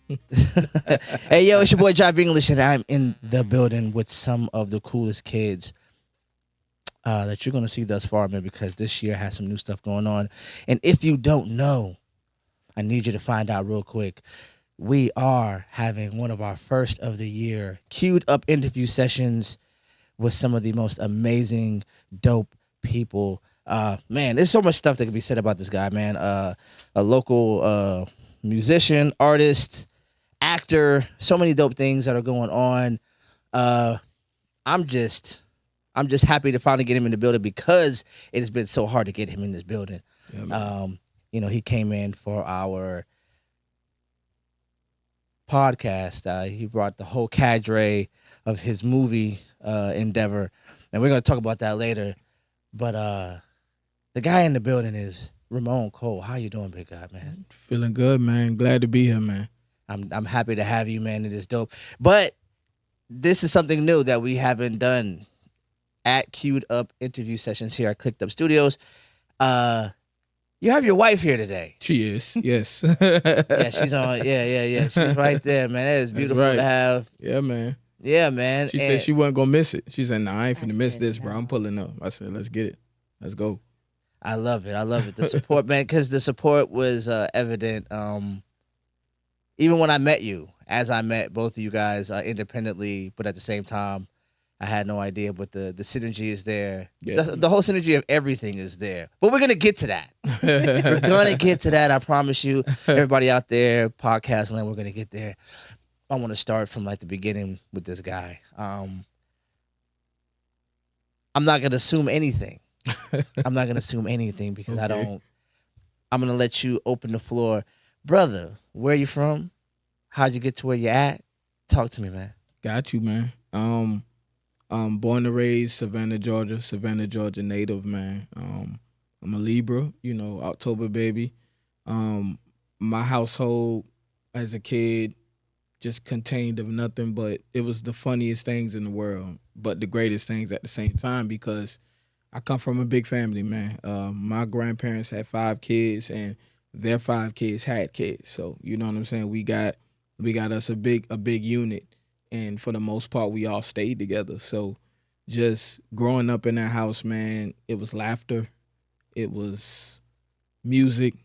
Hey, yo, it's your boy Job English, and I'm in the building with some of the coolest kids that you're going to see thus far, man, because this year has some new stuff going on. And if you don't know, I need you to find out real quick. We are having one of our first of the year queued up interview sessions with some of the most amazing, dope people. Man, there's so much stuff that can be said about this guy, man. A local musician, artist, actor, so many dope things that are going on. I'm just happy to finally get him in the building because it has been so hard to get him in this building. Yeah, He came in for our podcast. He brought the whole cadre of his movie endeavor, and we're gonna talk about that later. But the guy in the building is Ramon Cole. How you doing, big guy, man? feeling good, man. Glad to be here, man. I'm happy to have you, man. It is dope. But this is something new that we haven't done at Queued Up interview sessions here at Clicked Studios. You have your wife here today. She is, yes. Yeah, she's on. Yeah. She's right there, man. That is beautiful right. to have. Yeah, man. Yeah, man. She said she wasn't gonna miss it. She said, "Nah, I ain't finna miss this, bro. I'm pulling up." I said, "Let's get it. Let's go." I love it. The support, man, because the support was evident. Even when I met you, as I met both of you guys independently, but at the same time, I had no idea. But the synergy is there. Yeah. The whole synergy of everything is there. But we're gonna get to that. We're gonna get to that. I promise you. Everybody out there, podcast land, we're gonna get there. I want to start from like the beginning with this guy. I'm not gonna assume anything. I'm not gonna assume anything because I Okay. don't. I'm gonna let you open the floor, brother. Where you from? How'd you get to where you at? Talk to me, man. Got you, man. Born and raised Savannah, Georgia native, man. I'm a Libra, October baby. My household as a kid just contained of nothing but it was the funniest things in the world, but the greatest things at the same time because I come from a big family, man. My grandparents had 5 kids and their 5 kids had kids. So, you know what I'm saying? We got us a big unit. And for the most part, we all stayed together. So just growing up in that house, man, it was laughter. It was music.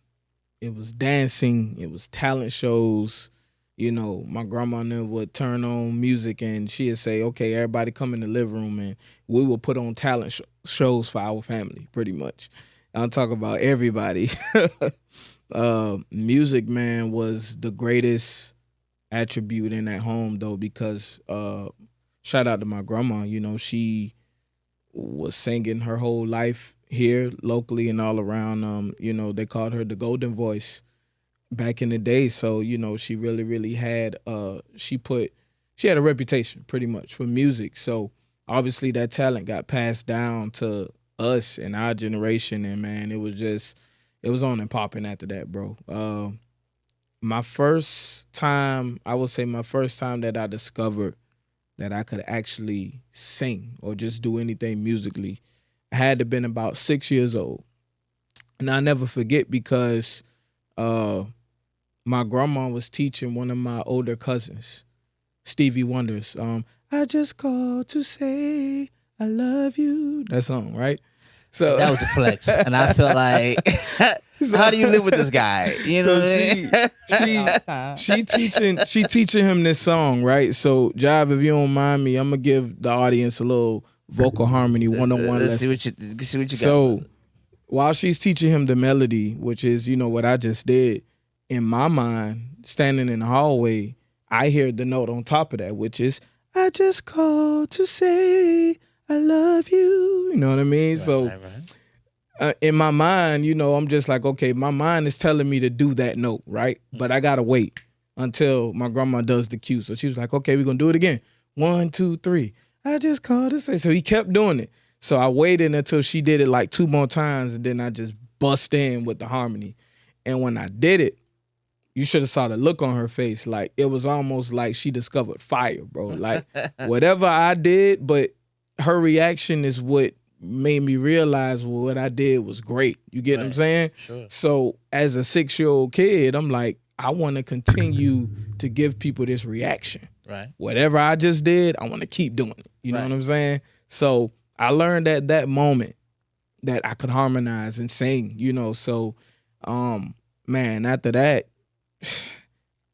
It was dancing. It was talent shows. My grandma then would turn on music and she'd say, okay, everybody come in the living room and we will put on talent shows for our family, pretty much. I'm talking about everybody. Music, man, was the greatest attribute in that home, though, because shout out to my grandma, she was singing her whole life here locally and all around. They called her the golden voice back in the day. So, she really had she had a reputation pretty much for music. So obviously that talent got passed down to us and our generation, and man, it was on and popping after that, bro. My first time that I discovered that I could actually sing or just do anything musically, I had to have been about 6 years old. And I'll never forget because my grandma was teaching one of my older cousins, Stevie Wonder's, I just called to say I love you. That song, right? So That was a flex, and I feel like, how do you live with this guy? You know what I mean? she teaching him this song, right? So Jive, if you don't mind me, I'm gonna give the audience a little vocal harmony 101 Let's lesson. see what you got. So while she's teaching him the melody, which is what I just did, in my mind, standing in the hallway, I hear the note on top of that, which is I just called to say I love you. You know what I mean? Right. In my mind, I'm just like, okay, my mind is telling me to do that note, right? But I gotta wait until my grandma does the cue. So she was like, okay, we're gonna do it again. 1, 2, 3. I just called to say. So he kept doing it. So I waited until she did it like 2 more times, and then I just bust in with the harmony. And when I did it, you should have saw the look on her face. Like, it was almost like she discovered fire, bro. Like, whatever I did, but her reaction is what made me realize what I did was great. You get what I'm saying? Sure. So as a 6-year-old kid, I'm like, I want to continue to give people this reaction. Right. Whatever I just did, I want to keep doing it. You know Right. what I'm saying? So I learned at that moment that I could harmonize and sing, you know. So, man, after that,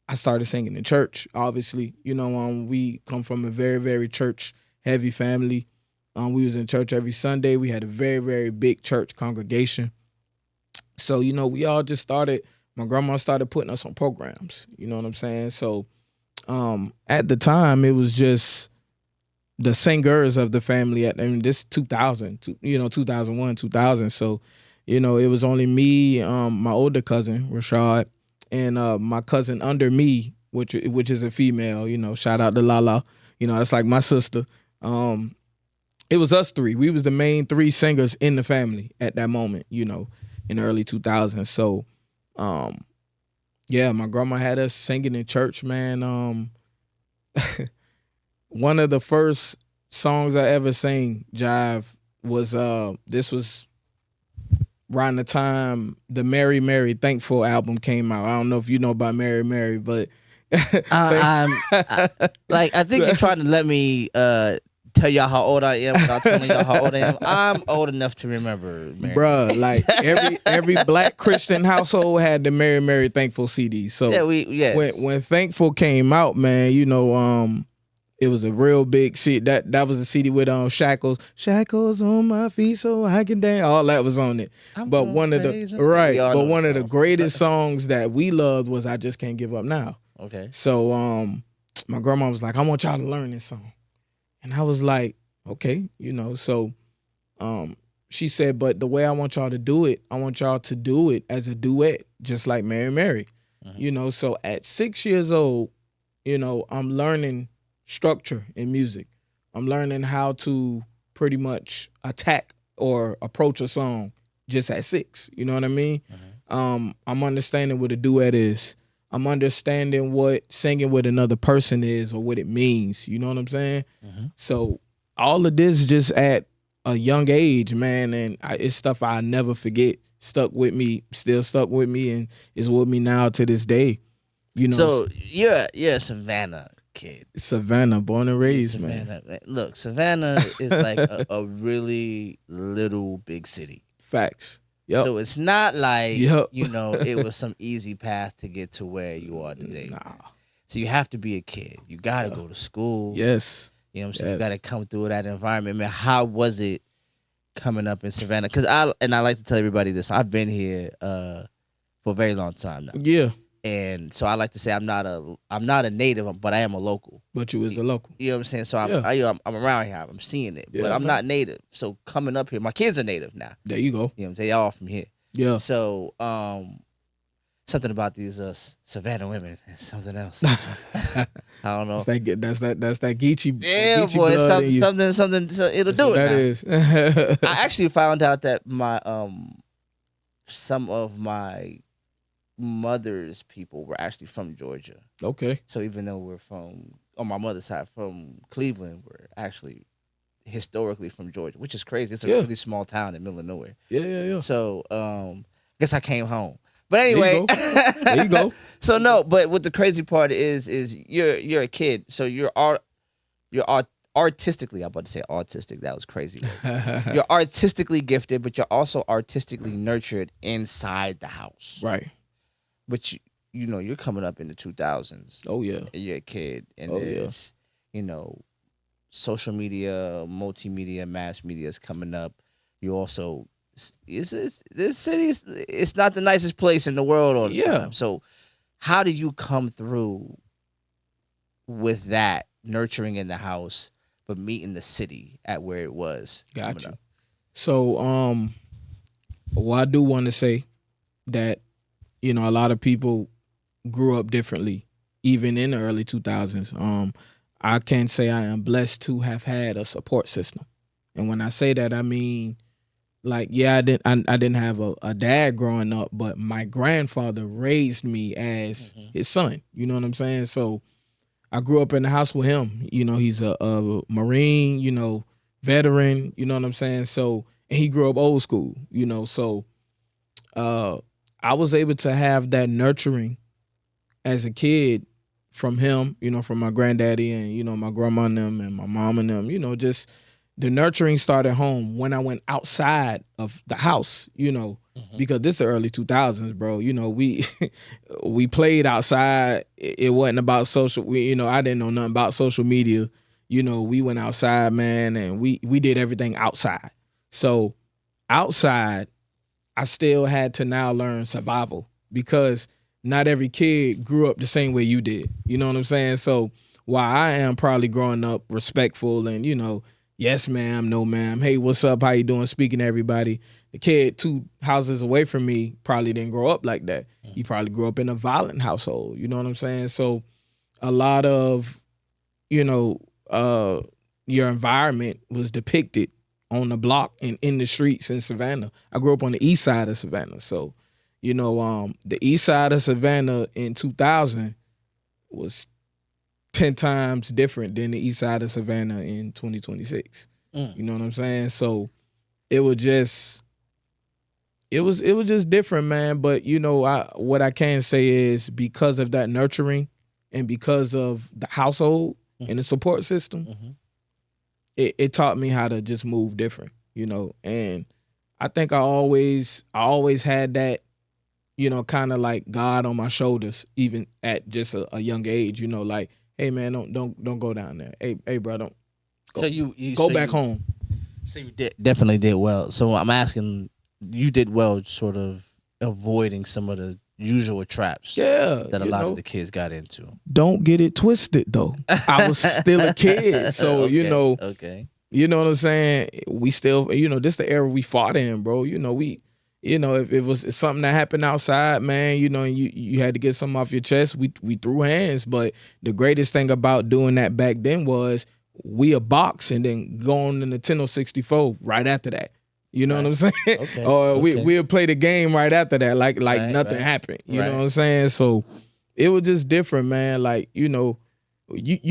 I started singing in church. Obviously, you know, we come from a very, very church heavy family. We was in church every Sunday. We had a very, very big church congregation. So, you know, we all just started. My grandma started putting us on programs. You know what I'm saying? So, at the time, it was just the singers of the family. This 2000, you know, 2001, 2000. So, you know, it was only me, my older cousin Rashad, and my cousin under me, which is a female. You know, shout out to Lala. You know, that's like my sister. It was us three. We was the main three singers in the family at that moment. You know, in the early 2000s. So, yeah, my grandma had us singing in church, man. One of the first songs I ever sang, Jive, was this was around the time the Mary Mary Thankful album came out. I don't know if you know about Mary Mary, but I think you're trying to let me tell y'all how old I am without telling y'all how old I am. I'm old enough to remember, Mary. Bruh, like every black Christian household had the Mary Mary Thankful CD. So yeah, when Thankful came out, man, you know, it was a real big CD. That was a CD with shackles on my feet so I can dance. All that was on it. But one of the greatest songs that we loved was I Just Can't Give Up Now. Okay. So my grandma was like, I want y'all to learn this song. And I was like, okay, you know. So she said, but the way I want y'all to do it, I want y'all to do it as a duet, just like Mary Mary. You know, so at 6 years old, you know, I'm learning structure in music. I'm learning how to pretty much attack or approach a song just at 6. You know what I mean? I'm understanding what a duet is. I'm understanding what singing with another person is or what it means. You know what I'm saying? So all of this just at a young age, man, and it's stuff I never forget. Stuck with me, still stuck with me, and is with me now to this day. You know. So you're a Savannah kid. Savannah, born and raised, Savannah, man. Look, Savannah is like a really little big city. Facts. Yep. So it's not like, you know, it was some easy path to get to where you are today. Nah. So you have to be a kid. You got to go to school. Yes. You know what I'm saying? You got to come through that environment. Man, how was it coming up in Savannah? Because I like to tell everybody this. I've been here for a very long time now. Yeah. And so I like to say I'm not a native, but I am a local. But you is a local. You know what I'm saying? So I'm around here. I'm seeing it, but I'm not native. So coming up here, my kids are native now. There you go. You know, they all from here. Yeah. So something about these Savannah women is something else. I don't know. That's that Geechee. Yeah, Geechee boy, blood something. So it'll do it. That now. is. I actually found out that my some of my mother's people were actually from Georgia. Okay. So even though we're from, on my mother's side, from Cleveland, we're actually historically from Georgia, which is crazy. It's a really small town in the middle of nowhere. Yeah. So guess I came home. But anyway, there you go. So no, but what the crazy part is you're a kid, so you're artistically, I'm about to say autistic. That was crazy. You're artistically gifted, but you're also artistically nurtured inside the house. Right. But you know, you're coming up in the 2000s. Oh yeah. And you're a kid, and there's you know, social media, multimedia, mass media is coming up. You also this city it's not the nicest place in the world all the time. So how do you come through with that nurturing in the house, but meeting the city at where it was? Got you. So well, I do want to say that, you know, a lot of people grew up differently, even in the early 2000s. I can say I am blessed to have had a support system. And when I say that, I mean, like, yeah, I didn't have a dad growing up, but my grandfather raised me as his son. You know what I'm saying? So I grew up in the house with him. You know, he's a Marine, you know, veteran, you know what I'm saying? So, and he grew up old school, you know, so I was able to have that nurturing as a kid from him, from my granddaddy and, my grandma and them and my mom and them, just the nurturing started home when I went outside of the house, because this is the early 2000s, bro. We we played outside. It wasn't about social. I didn't know nothing about social media. We went outside, man, and we did everything outside. So outside, I still had to now learn survival because not every kid grew up the same way you did. You know what I'm saying? So while I am probably growing up respectful and, yes, ma'am, no, ma'am, hey, what's up? How you doing? Speaking to everybody. The kid 2 houses away from me probably didn't grow up like that. He probably grew up in a violent household. You know what I'm saying? So a lot of, your environment was depicted on the block and in the streets in Savannah. I grew up on the east side of Savannah. So, the east side of Savannah in 2000 was 10 times different than the east side of Savannah in 2026. You know what I'm saying? So it was just different, man. But what I can say is because of that nurturing and because of the household and the support system, it taught me how to just move different, and I think I always had that, kind of like God on my shoulders, even at just a young age, like, hey man, don't go down there. Hey bro, don't go. So you go back home. So you definitely did well. So I'm asking, you did well sort of avoiding some of the usual traps that a lot of the kids got into. Don't get it twisted though. I was still a kid. So, Okay. You know what I'm saying? We still, this the era we fought in, bro. If it was something that happened outside, man, and you had to get something off your chest, we threw hands. But the greatest thing about doing that back then was we a box and then go on the Nintendo 64 right after that. You know what I'm saying? Okay. Or we'll play the game right after that, like nothing happened. You know what I'm saying? So it was just different, man. Like, you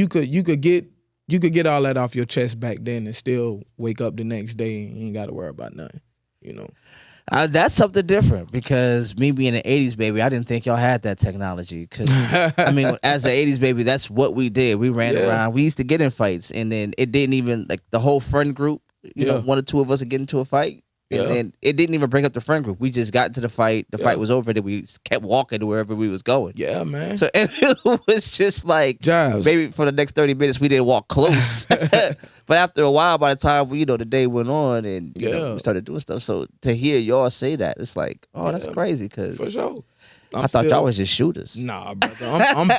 could get all that off your chest back then and still wake up the next day and you ain't got to worry about nothing. That's something different because me being an 80s baby, I didn't think y'all had that technology. Because, I mean, as an 80s baby, that's what we did. We ran around. We used to get in fights. And then it didn't even, like, the whole friend group, one or two of us would get into a fight. And then it didn't even break up the friend group. We just got into the fight. The fight was over. Then we kept walking to wherever we was going. Yeah, man. So it was just like, maybe for the next 30 minutes, we didn't walk close. But after a while, by the time the day went on and we started doing stuff. So to hear y'all say that, it's like, oh, that's crazy. Cause for sure. I thought y'all was just shooters. Nah, brother.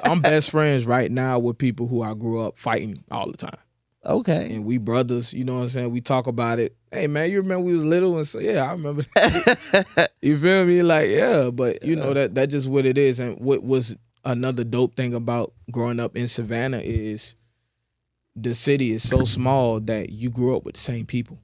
I'm best friends right now with people who I grew up fighting all the time. Okay. And we brothers, you know what I'm saying? We talk about it. Hey, man, you remember we was little? And so, yeah, I remember that. You feel me? Like, yeah, but, that's just what it is. And what was another dope thing about growing up in Savannah is the city is so small that you grew up with the same people.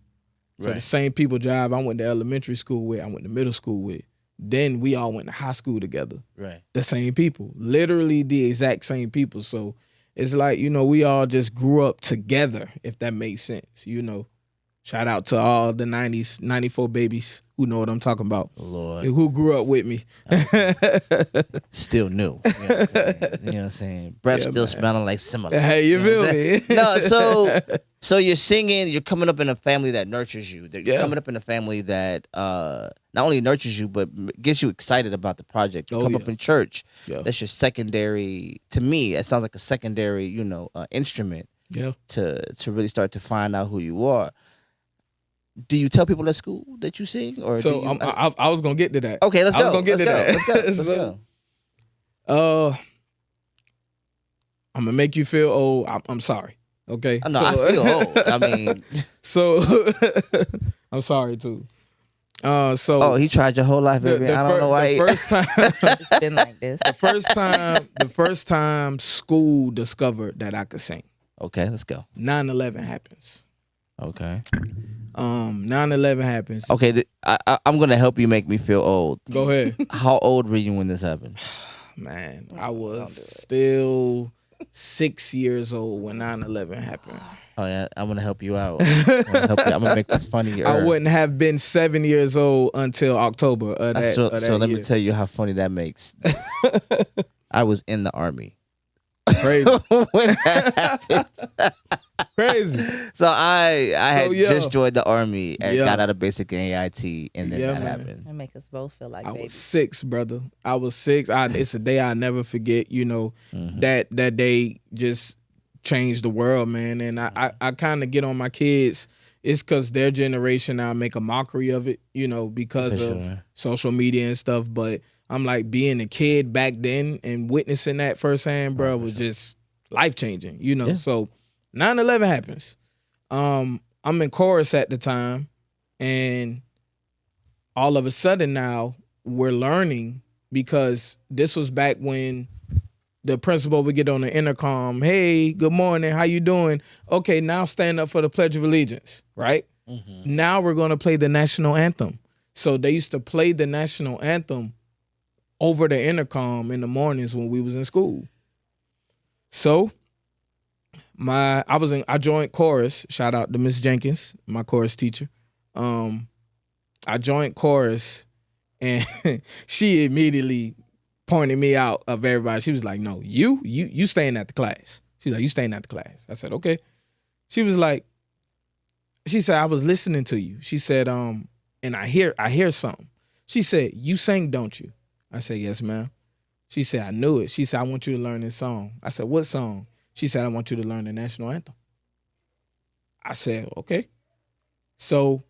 So the same people I went to elementary school with, I went to middle school with. Then we all went to high school together. Right. The same people. Literally the exact same people. So it's like, we all just grew up together, if that makes sense, Shout out to all the 90s, 94 babies who know what I'm talking about. Lord. Who grew up with me. Still new. You know what I'm saying? Breath still smelling like similar. Hey, you feel me? No, so you're singing, you're coming up in a family that nurtures you. You're coming up in a family that not only nurtures you, but gets you excited about the project. You come up in church. Yeah. That's your secondary, to me, it sounds like a secondary, instrument to really start to find out who you are. Do you tell people at school that you sing? Or so I was going to get to that. Okay, let's go. I was going to get to that. Let's go. I'm going to make you feel old. I'm sorry. Okay? No, I feel old. I mean. So, I'm sorry, too. He tried your whole life, baby. I don't know why. The first time. It's been like this. The first time school discovered that I could sing. Okay, let's go. 9/11 happens. Okay. 9/11 happens. Okay, I'm gonna help you make me feel old. Go ahead. How old were you when this happened? Man, I was still 6 years old when 9/11 happened. Oh yeah, I'm gonna help you out. I'm gonna make this funnier. I wouldn't have been 7 years old until October of that. So let me tell you how funny that makes. I was in the Army. Crazy. When that happened. Crazy. So I had yeah. just joined the Army and Yeah. got out of basic and AIT, and then Yeah, that man. happened. That make us both feel like I was babies. 6, brother. I was 6. It's a day I never forget. You know, Mhm. that day just changed the world, man. And I kind of get on my kids. It's because their generation now make a mockery of it, you know, because For of sure. social media and stuff. But I'm like, being a kid back then and witnessing that firsthand, bro, for was sure. just life changing, you know. Yeah. So 9/11 happens. I'm in chorus at the time, and all of a sudden now we're learning, because this was back when the principal would get on the intercom, hey, good morning, how you doing? Okay, now stand up for the Pledge of Allegiance, right? Mhm. Now we're going to play the national anthem. So they used to play the national anthem over the intercom in the mornings when we was in school. So I joined chorus. Shout out to Miss Jenkins, my chorus teacher. I joined chorus, and she immediately pointed me out of everybody. She was like, "No, you staying at the class." She's like, "You staying at the class." I said, "Okay." She was like, she said, "I was listening to you." She said, and I hear something. She said, "You sing, don't you?" I said, "Yes, ma'am." She said, "I knew it." She said, "I want you to learn this song." I said, "What song?" She said, "I want you to learn the national anthem." I said, "Okay." So,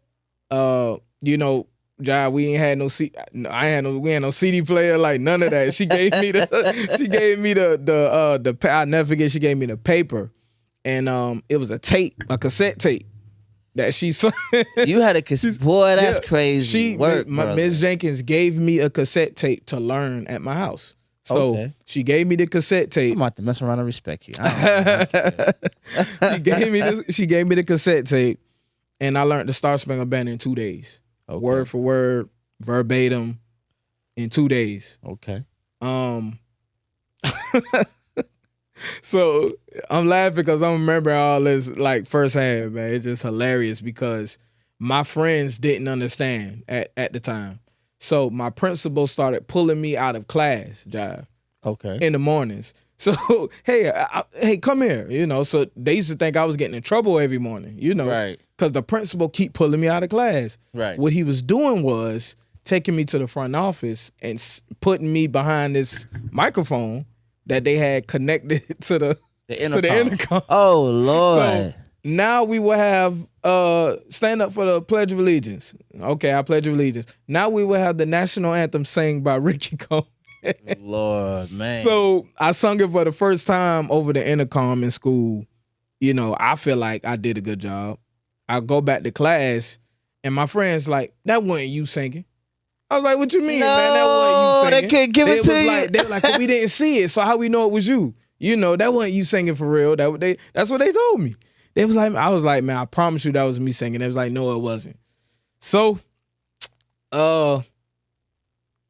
you know, Jai, we ain't had no we had no CD player, like none of that. She gave me I'll never forget, she gave me the paper, and it was a cassette tape that she saw. You had a cassette. Boy, that's crazy. Miss Jenkins gave me a cassette tape to learn at my house. So Okay. she gave me the cassette tape. I'm about to mess around and respect you. I don't know. She gave me the cassette tape, and I learned the Star Spangled Banner in 2 days. Okay. Word for word, verbatim, in 2 days. Okay. So I'm laughing because I'm remembering all this like firsthand, man. It's just hilarious because my friends didn't understand at the time. So my principal started pulling me out of class, Jive, Okay. in the mornings. So, hey, come here, you know. So they used to think I was getting in trouble every morning, you know. Right. Because the principal keep pulling me out of class. Right. What he was doing was taking me to the front office and putting me behind this microphone that they had connected to the intercom. Oh Lord. So now we will have stand up for the Pledge of Allegiance. Okay, I pledge of allegiance. Now we will have the national anthem sang by Ricky Combs. Lord, man. So I sung it for the first time over the intercom in school. You know, I feel like I did a good job. I go back to class, and my friends like, "That wasn't you singing." I was like, "What you mean, man? That wasn't you singing." They couldn't give it to you. They were like, "Well, we didn't see it, so how we know it was you? You know, that wasn't you singing for real." That's what they told me. They was like, I was like, "Man, I promise you that was me singing." They was like, "No, it wasn't." So,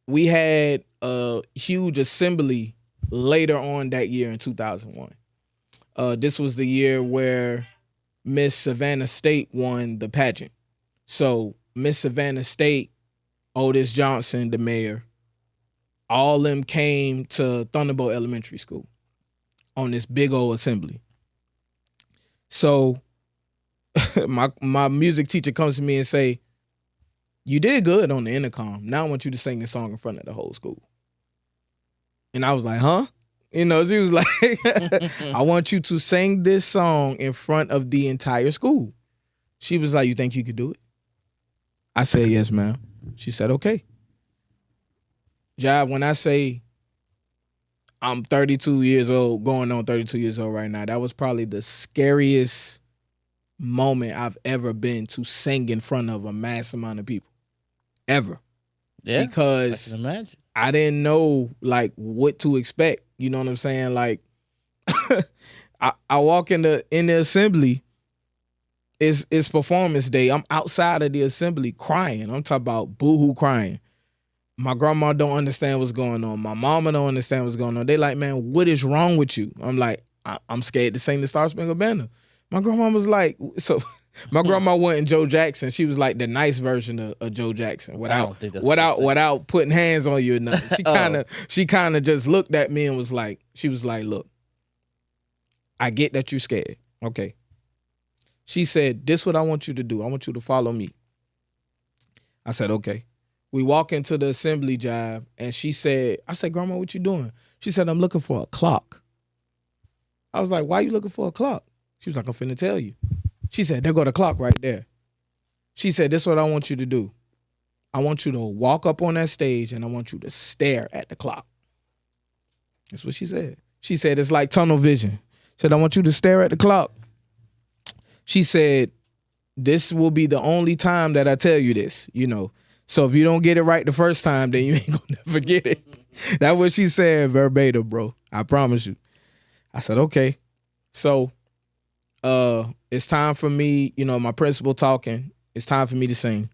we had a huge assembly later on that year in 2001. This was the year where Miss Savannah State won the pageant. So Miss Savannah State, Otis Johnson, the mayor, all them came to Thunderbolt Elementary School on this big old assembly. So my music teacher comes to me and say, "You did good on the intercom. Now I want you to sing the song in front of the whole school." And I was like, "Huh?" You know, she was like, "I want you to sing this song in front of the entire school." She was like, "You think you could do it?" I said, "Yes, ma'am." She said, "Okay." Jive, when I say I'm 32 years old, going on 32 years old right now, that was probably the scariest moment I've ever been to sing in front of a mass amount of people. Ever. Yeah. Because I can imagine. I didn't know like what to expect. You know what I'm saying? Like I walk in the assembly, it's performance day. I'm outside of the assembly crying. I'm talking about boohoo crying. My grandma don't understand what's going on. My mama don't understand what's going on. They like, "Man, what is wrong with you?" I'm like, I'm scared to sing the Star Spangled Banner. My grandma was like, so my grandma wasn't Joe Jackson. She was like the nice version of Joe Jackson I without don't think that's what she said. without putting hands on you or nothing. Oh. She kind of just looked at me and was like, she was like, look, I get that you're scared. Okay. She said, this what I want you to do. I want you to follow me. I said, okay. We walk into the assembly job and she said, I said, Grandma, what you doing? She said, I'm looking for a clock. I was like, why you looking for a clock? She was like, I'm finna tell you. She said, there go the clock right there. She said, this is what I want you to do. I want you to walk up on that stage and I want you to stare at the clock. That's what she said. She said, it's like tunnel vision. Said, I want you to stare at the clock. She said, this will be the only time that I tell you this, you know. So if you don't get it right the first time, then you ain't gonna never get it. That's what she said verbatim, bro. I promise you. I said, okay. So it's time for me, you know, my principal talking. It's time for me to sing.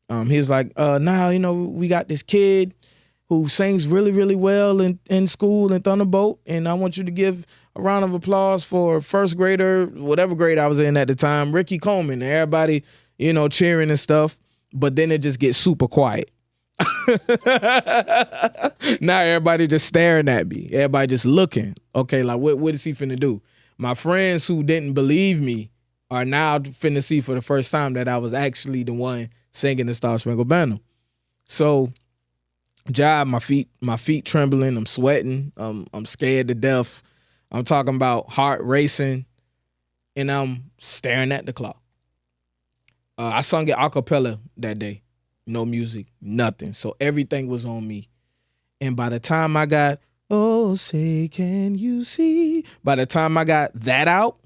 He was like, now, you know, we got this kid who sings really, really well in school in Thunderbolt. And I want you to give a round of applause for first grader, whatever grade I was in at the time, Ricky Coleman. Everybody, you know, cheering and stuff. But then it just gets super quiet. Now everybody just staring at me. Everybody just looking. Okay, like what is he finna do? My friends who didn't believe me are now finna see for the first time that I was actually the one singing the Star Spangled Banner. So, job, my feet trembling. I'm sweating. I'm scared to death. I'm talking about heart racing, and I'm staring at the clock. I sung it a cappella that day. No music, nothing. So everything was on me. And by the time I got, oh, say, can you see? By the time I got that out,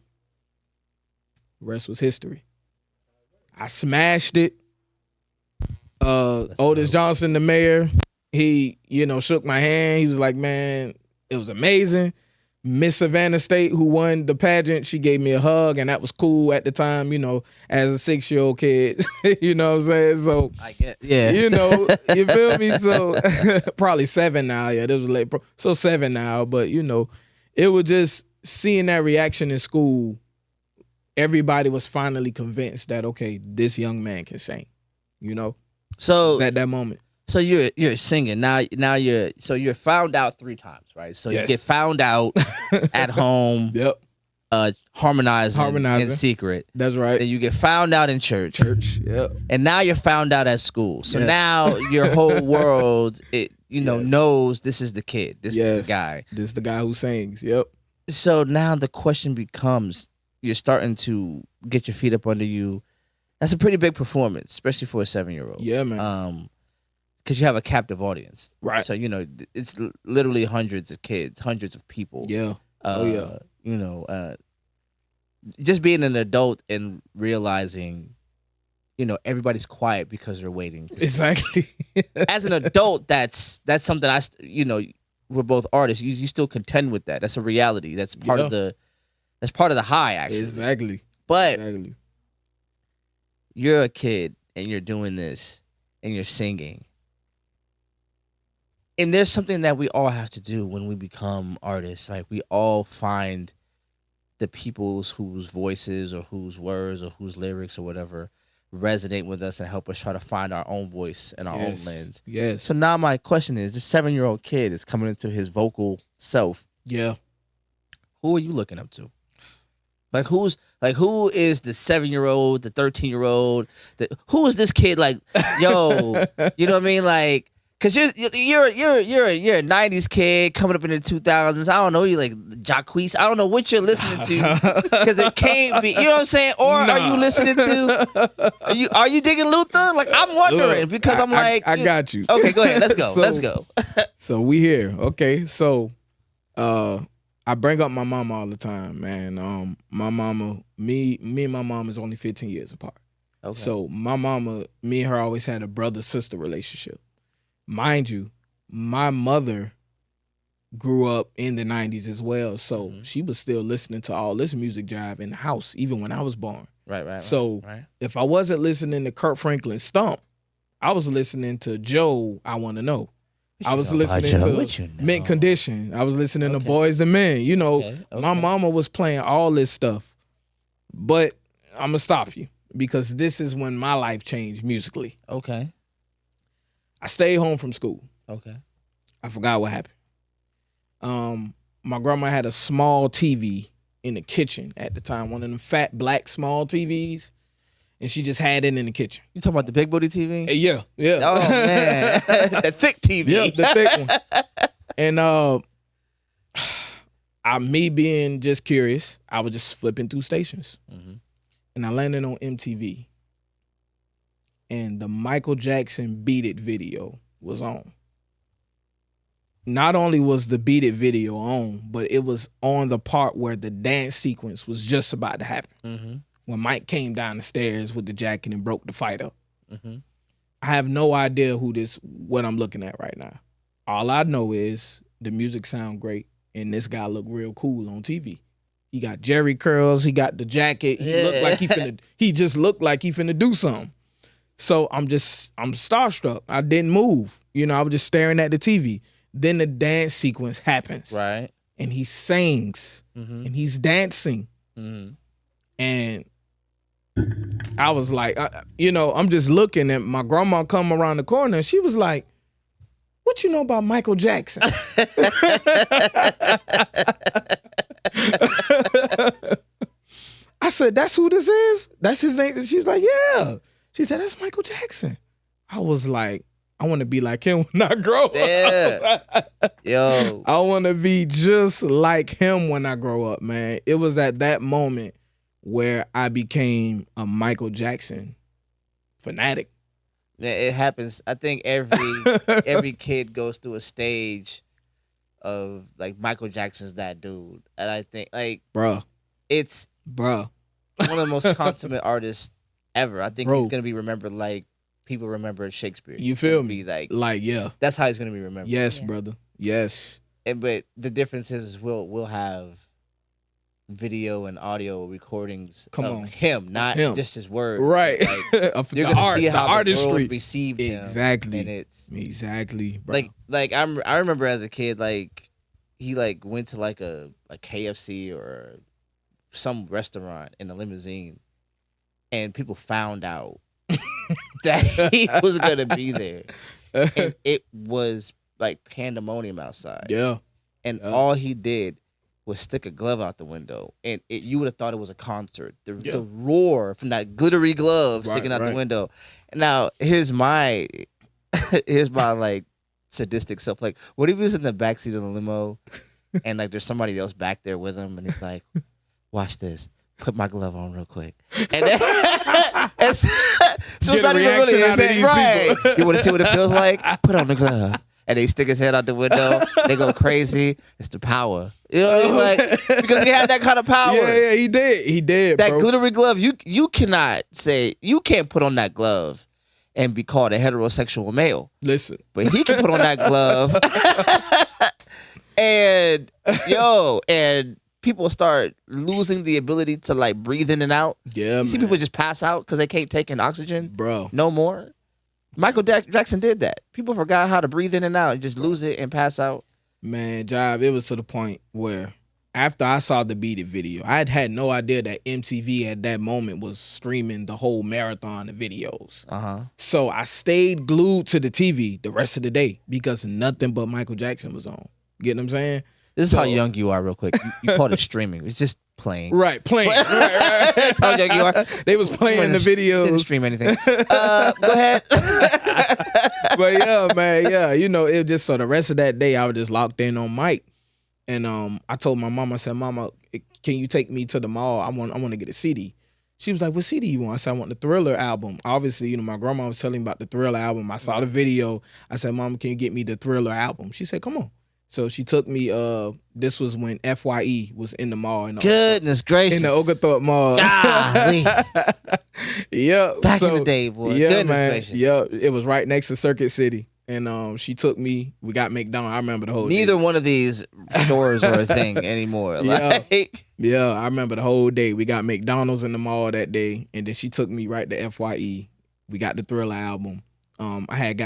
the rest was history. I smashed it. Otis Johnson, the mayor, he, you know, shook my hand. He was like, man, it was amazing. Miss Savannah State, who won the pageant, she gave me a hug, and that was cool at the time, you know, as a 6-year-old kid. You know what I'm saying? So, I get, yeah. You know, you feel me? So, probably 7 now. Yeah, this was late. So, 7 now. But, you know, it was just seeing that reaction in school. Everybody was finally convinced that, okay, this young man can sing, you know? So, at that moment. So you're singing now. You're found out 3 times, right? So Yes. You get found out at home. Yep. Harmonizing in secret. That's right. Then you get found out in church. Yep. And now you're found out at school. So Yes. now your whole world, knows this is the kid. This is the guy. This is the guy who sings. Yep. So now the question becomes, you're starting to get your feet up under you. That's a pretty big performance, especially for a 7-year-old. Yeah, man. Because you have a captive audience. Right. So, you know, it's literally hundreds of kids, hundreds of people. Yeah. You know, just being an adult and realizing, you know, everybody's quiet because they're waiting. Exactly. As an adult, that's something we're both artists. You still contend with that. That's a reality. That's part of the high, actually. Exactly. But you're a kid and you're doing this and you're singing. And there's something that we all have to do when we become artists. Like, we all find the people's whose voices or whose words or whose lyrics or whatever resonate with us and help us try to find our own voice and our own lens. Yes. So now my question is, this 7-year-old kid is coming into his vocal self. Yeah. Who are you looking up to? Who is the 7-year-old, the 13-year-old? Who is this kid? Like, yo, you know what I mean? Like, cause you're a 90s kid coming up in the 2000s. I don't know, you like Jacquees. I don't know what you're listening to, because it can't be. You know what I'm saying? Or are you listening to? Are you digging Luther? Like, I'm wondering, because I'm like, I got you. Okay, go ahead. Let's go. Let's go. So we here. Okay, so I bring up my mama all the time, man. My mama, me and my mom is only 15 years apart. Okay. So my mama, me and her always had a brother-sister relationship. Mind you, my mother grew up in the 90s as well, so she was still listening to all this music jive in the house, even when I was born. Right. So if I wasn't listening to Kurt Franklin Stomp, I was listening to Joe, I Want to Know. I was listening to Mint Condition. I was listening to Boys the Men. You know, my mama was playing all this stuff. But I'm gonna stop you because this is when my life changed musically. Okay. I stayed home from school. Okay. I forgot what happened. My grandma had a small TV in the kitchen at the time, one of them fat black small TVs, and she just had it in the kitchen. You talking about the big booty TV? Yeah. Oh man, the thick TV. Yeah, the thick one. And me being just curious, I was just flipping through stations, and I landed on MTV, and the Michael Jackson "Beat It" video was on. Not only was the "Beat It" video on, but it was on the part where the dance sequence was just about to happen. When Mike came down the stairs with the jacket and broke the fight up. I have no idea what I'm looking at right now. All I know is the music sound great, and this guy look real cool on TV. He got Jerry curls, he got the jacket. He just looked like he finna do something. So I'm starstruck. I didn't move. I was just staring at the TV. Then the dance sequence happens. Right. And he sings. And he's dancing. And I was like, I'm just looking at my grandma come around the corner, and she was like, "What you know about Michael Jackson?" I said, "That's who this is? That's his name?" She was like, "Yeah." She said, "That's Michael Jackson." I was like, I want to be like him when I grow up. Yo. I want to be just like him when I grow up, man. It was at that moment where I became a Michael Jackson fanatic. Yeah, it happens. I think every kid goes through a stage of like Michael Jackson's that dude. And I think it's one of the most consummate artists ever. I think he's gonna be remembered like people remember Shakespeare. You feel me? Yeah. That's how he's gonna be remembered. Yes, brother. Yes. But the difference is we'll have video and audio recordings of him, not just his words. Right. Like, you're gonna see how the artistry world received him. Exactly. And it's exactly, bro. I remember as a kid, like he like went to like a KFC or some restaurant in a limousine, and people found out that he was gonna be there, and it was like pandemonium outside. Yeah. And all he did was stick a glove out the window, and you would have thought it was a concert. The roar from that glittery glove sticking out the window. Now here's my like sadistic self. Like, what if he was in the backseat of the limo, and like there's somebody else back there with him, and he's like, "Watch this. Put my glove on real quick." And then, so it's not even really right. You want to see what it feels like? Put on the glove. And they stick his head out the window. They go crazy. It's the power. You know what I mean? Like, because he had that kind of power. Yeah, he did. He did, that bro. glittery glove, you cannot say, you can't put on that glove and be called a heterosexual male. Listen. But he can put on that glove. and people start losing the ability to like breathe in and out. Yeah, you see people just pass out because they can't take in oxygen. Bro. No more. Michael Jackson did that. People forgot how to breathe in and out and just lose it and pass out. Man, Jive, it was to the point where after I saw the Beat It video, I had no idea that MTV at that moment was streaming the whole marathon of videos. So I stayed glued to the TV the rest of the day because nothing but Michael Jackson was on. Get what I'm saying? This is how young you are, real quick. You called it streaming. It's just playing. Right, playing. right. That's how young you are. They was playing the videos. Didn't stream anything. Go ahead. But yeah, man, yeah. It just so the rest of that day I was just locked in on Mike. And I told my mom, I said, "Mama, can you take me to the mall? I want to get a CD." She was like, "What CD you want?" I said, "I want the Thriller album." Obviously, my grandma was telling me about the Thriller album. I saw the video. I said, "Mama, can you get me the Thriller album?" She said, "Come on." So she took me, this was when FYE was in the mall. Goodness gracious. In the Oglethorpe Mall. Golly. Yeah. Back in the day, boy. Yeah, Goodness man. gracious. Yeah, it was right next to Circuit City. And she took me, we got McDonald's. I remember the whole Neither day. one of these stores were a thing anymore. Yeah, I remember the whole day. We got McDonald's in the mall that day. And then she took me right to FYE. We got the Thriller album.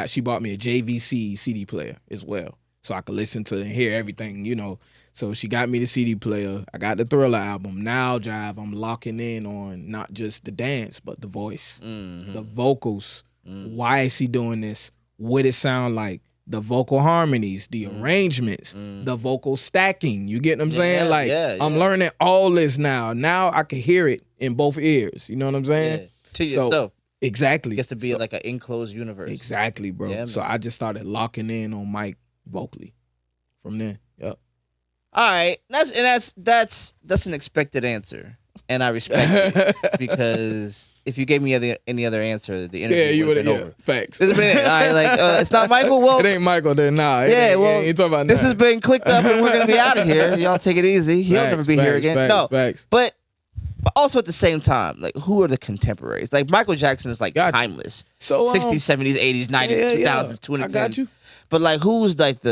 She bought me a JVC CD player as well. so I could listen to and hear everything, you know. So she got me the CD player. I got the Thriller album. Now, Jive, I'm locking in on not just the dance, but the voice, the vocals. Why is he doing this? What it sound like? The vocal harmonies, the arrangements, the vocal stacking. You get what I'm saying? Like, I'm learning all this now. Now I can hear it in both ears. You know what I'm saying? Yeah. To yourself. Exactly. It gets to be like an enclosed universe. Exactly, bro. Yeah, so I just started locking in on Mike vocally from there. Yep. All right, that's an expected answer, and I respect it because if you gave me any other answer, the interview would have been over. Facts. This has been it. All right, like it's not Michael. Well, it ain't Michael. Then nah. You talking about this has been Clicked Up, and we're gonna be out of here. Y'all take it easy. He'll never be here again. Facts. But also at the same time, like who are the contemporaries? Like Michael Jackson is like timeless. So 60s, 70s, 80s, 90s, 2000s, 2010s. I got you. But like who's like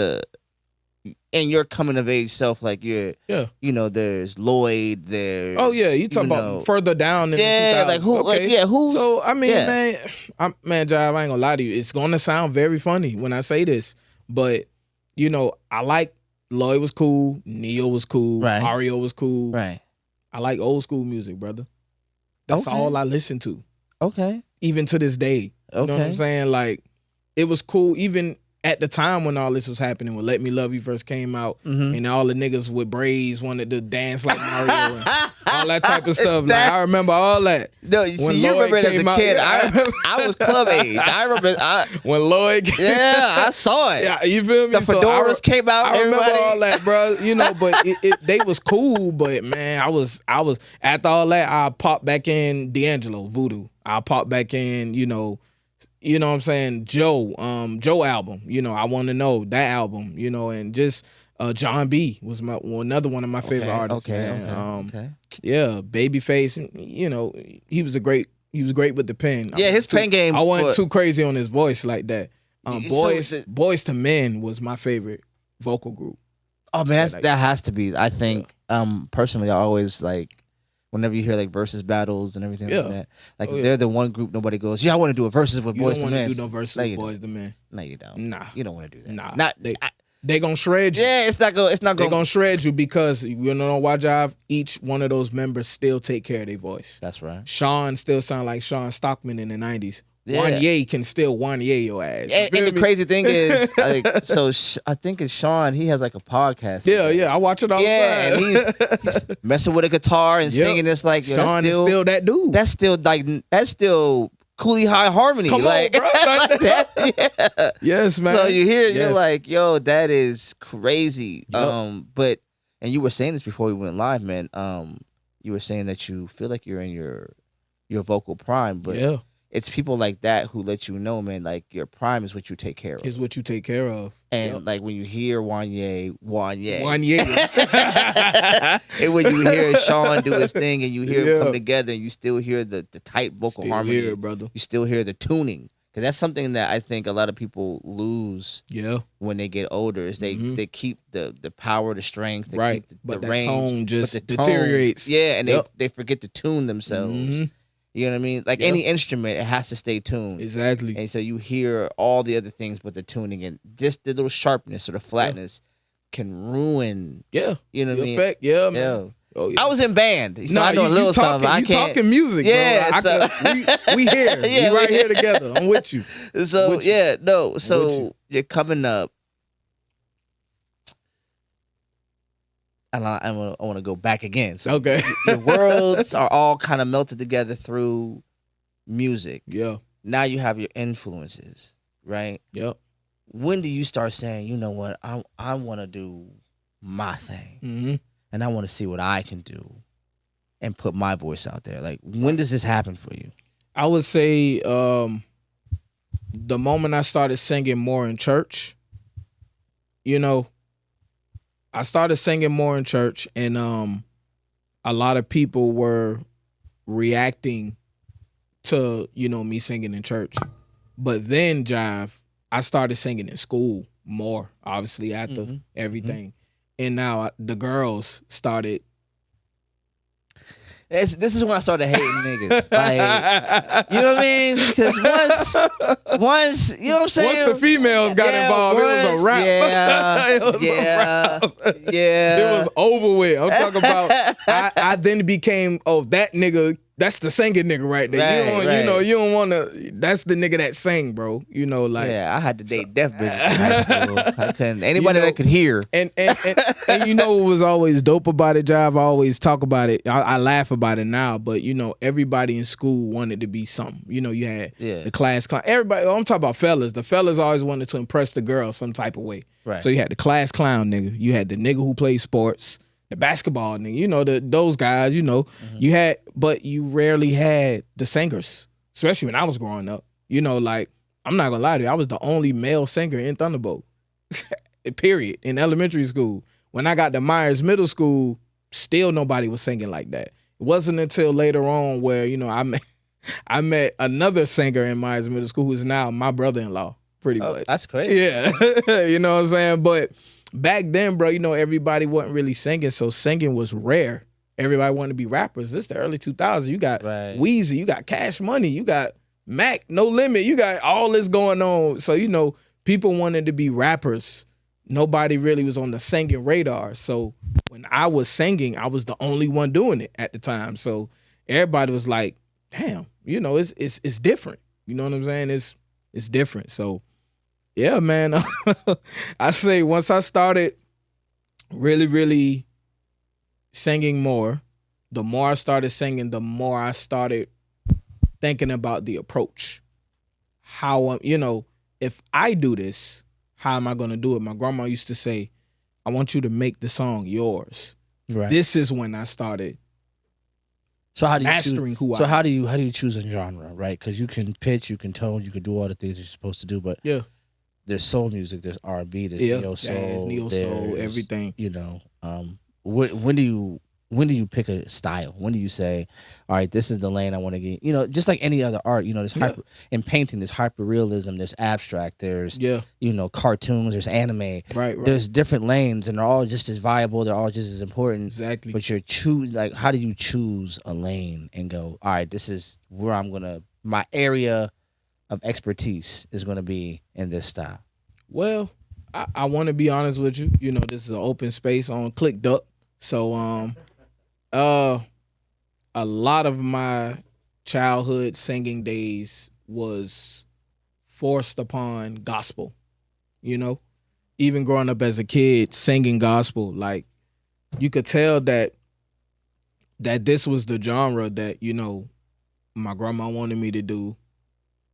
in your coming of age self, like you're, you know, there's Lloyd, there's you talking about further down in the 2000s. Like who, who's so I mean, man, Jive, I ain't gonna lie to you, it's gonna sound very funny when I say this, but you know, I like Lloyd was cool, Neo was cool, Mario was cool, right? I like old school music, brother. That's all I listen to. Okay. Even to this day. You know what I'm saying? Like, it was cool even at the time when all this was happening, when Let Me Love You first came out, and all the niggas with braids wanted to dance like Mario and all that type of stuff. Like, I remember all that. No, you remember it as a kid. I was club age. I remember when Lloyd I saw it. Yeah, you feel me? The fedoras came out. I remember all that, bro. You know, but they was cool. But man, I was after all that, I popped back in D'Angelo, Voodoo. I popped back in, you know what I'm saying, Joe album, you know, I Want to Know, that album, you know, and just John B was another one of my favorite artists. Yeah, Babyface, you know, he was great with the pen. Yeah, his pen game. I wasn't too crazy on his voice like that. Boys to Men was my favorite vocal group. Oh man, that has to be. I think personally, I always like whenever you hear like versus battles and everything like that. Like they're the one group nobody goes, I want to do a versus with Boys to Men. You don't want to do no versus with Boys to Men. No, you don't. Nah, you don't want to do that. Nah, they gonna shred you. Yeah, it's not going. They're gonna shred you because you know why, Jive? Each one of those members still take care of their voice. That's right. Sean still sound like Sean Stockman in the 90s. Wanye can still Wanye your ass. And the crazy thing is, like, so I think it's Sean. He has like a podcast. Yeah, I watch it all the time. And he's messing with a guitar and singing this like Sean is still that dude. That's still Cooley High Harmony. Come like, on, bro. like that. Yeah. Yes, man. So you hear it, you're like, yo, that is crazy. Yep. But you were saying this before we went live, man. You were saying that you feel like you're in your vocal prime, but it's people like that who let you know, man, like your prime is what you take care of. Is what you take care of. And like when you hear Wanye. And when you hear Sean do his thing and you hear him come together and you still hear the tight vocal harmony. Hear it, brother. You still hear the tuning. Because that's something that I think a lot of people lose when they get older is they keep the power, the strength, they keep the range. Tone just deteriorates. Yeah, and they forget to tune themselves. You know what I mean? Like any instrument, it has to stay tuned. Exactly. And so you hear all the other things but the tuning, and just the little sharpness or the flatness can ruin. Yeah. You know what I mean? Effect. Yeah, man. Oh, yeah. I was in band, so I know a little something. I can't. Talking music, yeah, bro. We here. We right here together. I'm with you. So So you're coming up. And I want to go back again. So the worlds are all kind of melted together through music. Yeah. Now you have your influences, right? Yep. When do you start saying, you know what, I want to do my thing, and I want to see what I can do, and put my voice out there? Like, when does this happen for you? I would say the moment I started singing more in church. You know, I started singing more in church, and a lot of people were reacting to, you know, me singing in church. But then, Jive, I started singing in school more, obviously, after everything. And now the girls started This is when I started hating niggas. Like, you know what I mean? Because once, you know what I'm saying? Once the females got involved, it was a wrap. Yeah, it was a wrap. yeah. It was over with. I'm talking about. I then became that nigga. That's the singing nigga right there. Right. You don't want to. That's the nigga that sing, bro. Like. Yeah, I had to date deaf bitches in high school. I couldn't. Anybody that could hear. And you know what was always dope about it, Jive? I always talk about it. I laugh about it now, but everybody in school wanted to be something. You had the class clown. Everybody. I'm talking about fellas. The fellas always wanted to impress the girls some type of way. Right. So you had the class clown nigga. You had the nigga who played sports. The basketball nigga, those guys, you had, but you rarely had the singers, especially when I was growing up. Like, I'm not gonna lie to you, I was the only male singer in Thunderbolt, period, in elementary school. When I got to Myers Middle School, still nobody was singing like that. It wasn't until later on where, I met another singer in Myers Middle School who's now my brother-in-law, pretty much. That's crazy. Yeah, you know what I'm saying? But back then, bro, everybody wasn't really singing, so singing was rare. Everybody wanted to be rappers. This is the early 2000s. You got Weezy, you got Cash Money, you got Mac, No Limit, you got all this going on. So, people wanted to be rappers. Nobody really was on the singing radar. So when I was singing, I was the only one doing it at the time. So everybody was like, damn, it's different. You know what I'm saying? It's different. So yeah, man. I say once I started really, really singing more, the more I started singing, the more I started thinking about the approach. How, if I do this, how am I going to do it? My grandma used to say, I want you to make the song yours. Right. This is when I started mastering who I am. So how do you choose a genre, right? Because you can pitch, you can tone, you can do all the things you're supposed to do, but yeah. There's soul music, there's R&B, there's neo soul, everything. When do you pick a style? When do you say, all right, this is the lane I want to get? Just like any other art, there's in painting, there's hyperrealism, there's abstract, there's cartoons, there's anime. Right. There's different lanes, and they're all just as viable. They're all just as important. Exactly. But how do you choose a lane and go, all right, this is where my area of expertise is going to be in this style? Well, I want to be honest with you. This is an open space on Cliqu'd. So, a lot of my childhood singing days was forced upon gospel. Even growing up as a kid, singing gospel, like you could tell that this was the genre that my grandma wanted me to do.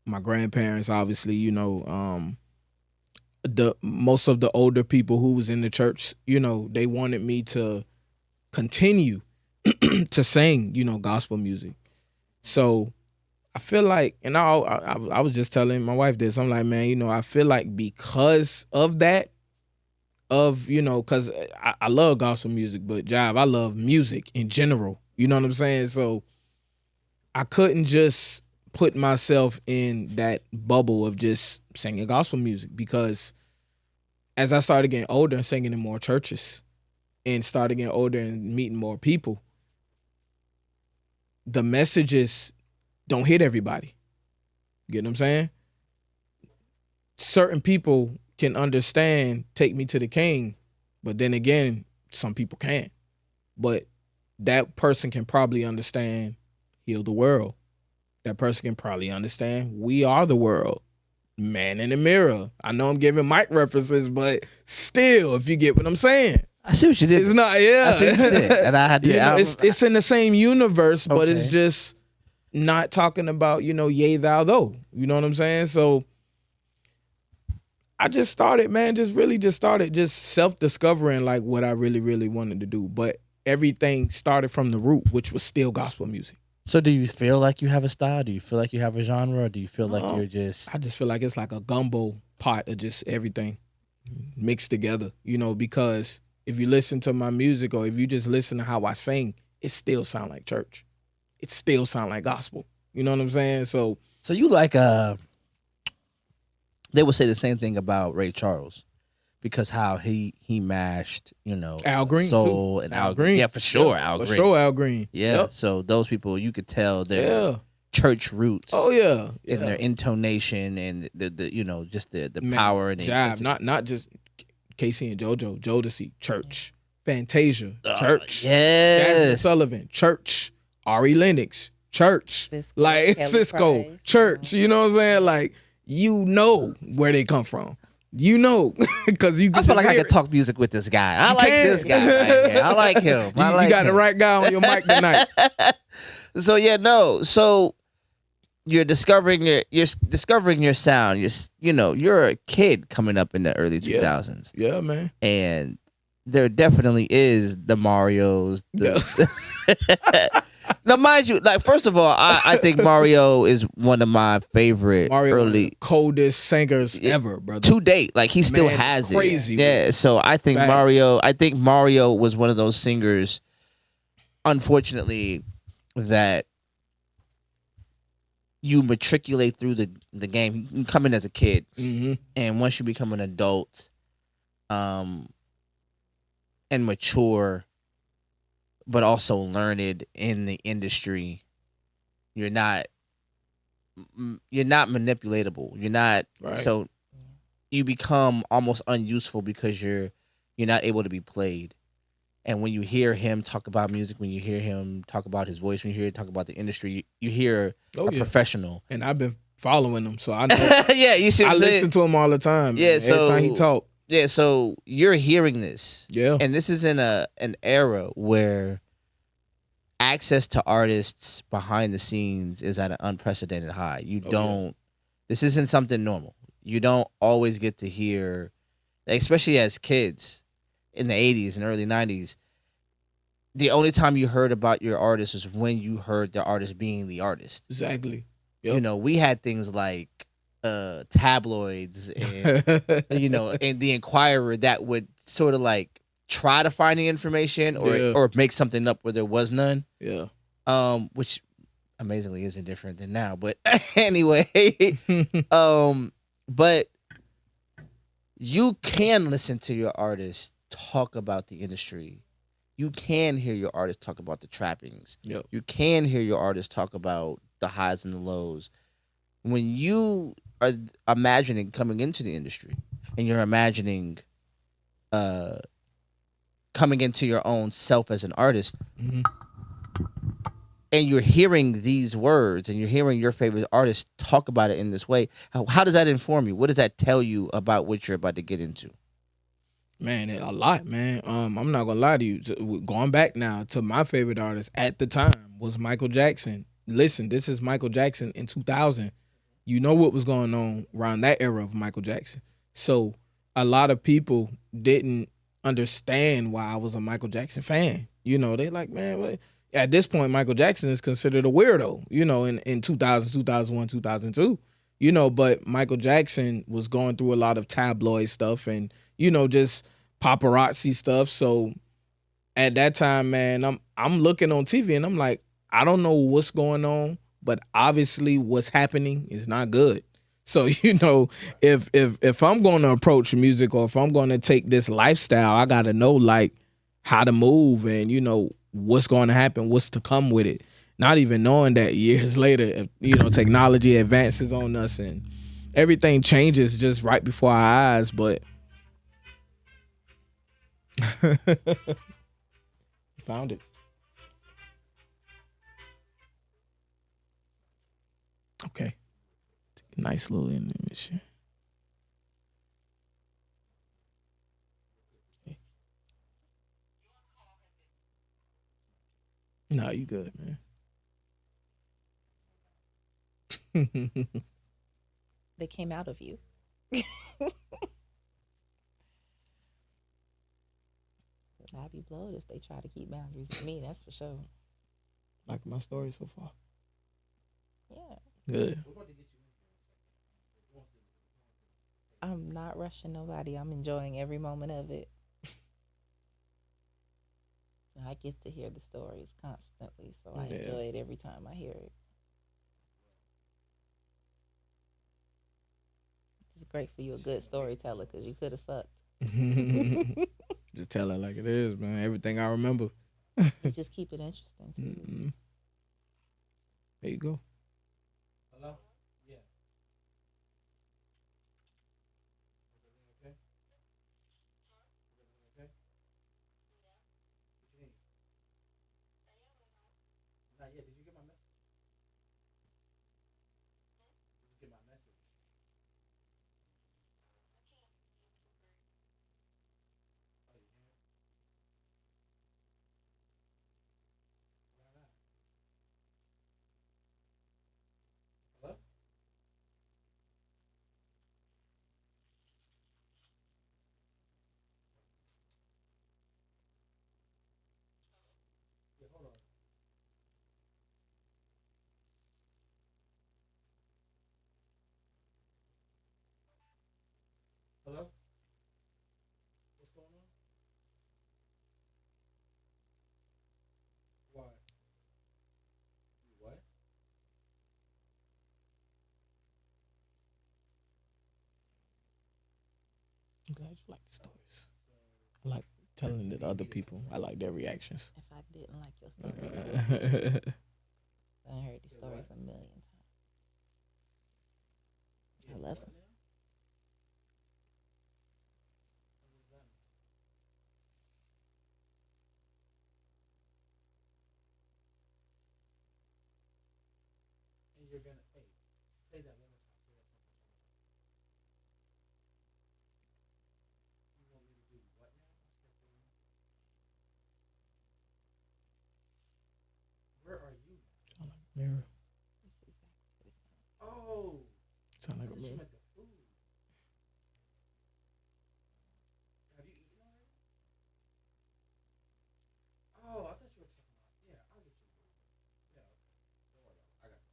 My grandparents, obviously, the most of the older people who was in the church, they wanted me to continue to sing, gospel music. So I feel like, and I was just telling my wife this, I'm like, man, I feel like because of that, because I love gospel music, but Jive, I love music in general. You know what I'm saying? So I couldn't just put myself in that bubble of just singing gospel music, because as I started getting older and singing in more churches and started getting older and meeting more people, the messages don't hit everybody. You get what I'm saying? Certain people can understand Take Me to the King, but then again, some people can't. But that person can probably understand Heal the World. That person can probably understand We Are the World, Man in the Mirror. I know I'm giving mic references, but still, if you get what I'm saying. I see what you did. It's not, I see what you did. And I had to, it's in the same universe, but it's just not talking about, yea, thou, though. You know what I'm saying? So I just started, man, just self-discovering like what I really, really wanted to do. But everything started from the root, which was still gospel music. So do you feel like you have a style? Do you feel like you have a genre? Or do you feel like you're just... I just feel like it's like a gumbo pot of just everything mixed together, because if you listen to my music or if you just listen to how I sing, it still sound like church. It still sound like gospel. You know what I'm saying? So you like... They would say the same thing about Ray Charles. because how he mashed, Al Green soul too. and Al Al Green. Yeah, for sure, Yep, Al for Green. sure, Al Green. Yeah, Yep. so those people, you could tell their Yeah. church roots. Oh yeah. In Yeah. their intonation and the just the Man, power and jive. Not just Casey and JoJo, Jodeci, church. Fantasia, church. Jasmine yes. Sullivan, church. Ari Lennox, church. Cisco, Like Kelly Cisco, Price, church. You know what I'm saying? Like, you know where they come from. You know, because you. I feel like I hear could talk music with this guy. I You like can. this guy right here. I like him. You, I like you got him. the right guy on your mic tonight. So yeah, no. So you're discovering your sound. You're a kid coming up in the early 2000s. Yeah, man. And there definitely is the Marios. Now, mind you, like, first of all, I think Mario is one of my favorite Mario, early coldest singers ever, brother. to date. Like, he still Man, has crazy. it. Yeah. So I think Fact. Mario was one of those singers, unfortunately, that you matriculate through the game. You come in as a kid, Mm-hmm. and once you become an adult, and mature, but also learned in the industry, you're not manipulatable. You're not Right. So you become almost unuseful because you're not able to be played. And when you hear him talk about music, when you hear him talk about his voice, when you hear him talk about the industry, you hear a professional. And I've been following him, so I know. Yeah, you see what I I'm saying? listen to him all the time. Yeah, man. Every time he talk. Yeah, so you're hearing this. Yeah. And this is in an era where access to artists behind the scenes is at an unprecedented high. This isn't something normal. You don't always get to hear, especially as kids in the 80s and early 90s, the only time you heard about your artist is when you heard the artist being the artist. Exactly. Yep. We had things like tabloids and and the Inquirer that would sort of like try to find the information or make something up where there was none. Yeah. Which amazingly isn't different than now. But anyway, but you can listen to your artist talk about the industry. You can hear your artist talk about the trappings. Yep. You can hear your artist talk about the highs and the lows. When you are imagining coming into the industry and you're imagining coming into your own self as an artist, Mm-hmm. and you're hearing these words and you're hearing your favorite artist talk about it in this way, how does that inform you? What does that tell you about what you're about to get into? Man, a lot, man. I'm not gonna lie to you. Going back now to my favorite artist at the time was Michael Jackson. Listen, this is Michael Jackson in 2000. You know what was going on around that era of Michael Jackson. So a lot of people didn't understand why I was a Michael Jackson fan. They like, man, what? At this point, Michael Jackson is considered a weirdo, in 2000, 2001, 2002. But Michael Jackson was going through a lot of tabloid stuff and, just paparazzi stuff. So at that time, man, I'm looking on TV and I'm like, I don't know what's going on, but obviously what's happening is not good. So, if I'm going to approach music or if I'm going to take this lifestyle, I got to know like how to move and, what's going to happen, what's to come with it. Not even knowing that years later, technology advances on us and everything changes just right before our eyes. But you found it. Okay. Nice little intermission. No, you good, man. They came out of you. I'll be blowed if they try to keep boundaries with me, that's for sure. Like my story so far. Yeah. Good. I'm not rushing nobody. I'm enjoying every moment of it. I get to hear the stories constantly, so I enjoy it every time I hear it. It's great for you, a good storyteller, because you could have sucked. Just tell it like it is, man. Everything I remember. Just keep it interesting. Mm-hmm. There you go. Hello? Yeah. Okay. Okay. What you need? Not yet. Did you get my message? Did you get my message? Oh, you can? Why not? Hello? Yeah, hold on. Hello? What's going on? Why? You what? I'm glad you like the stories. I like telling it to other people. I like their reactions. If I didn't like your story, I heard these stories a million times. I love them. And you're gonna, hey, say that one more time. Say that sentence one more time. You want me to do what now? Step one. Where are you now? Sound like a mirror. That's exactly what it's like. Oh, Sound I like a thought you mirror. meant the food. Have you eaten already? Oh, I thought you were talking about. Yeah, I'll get you food. Yeah, okay. Don't worry about it. I got you.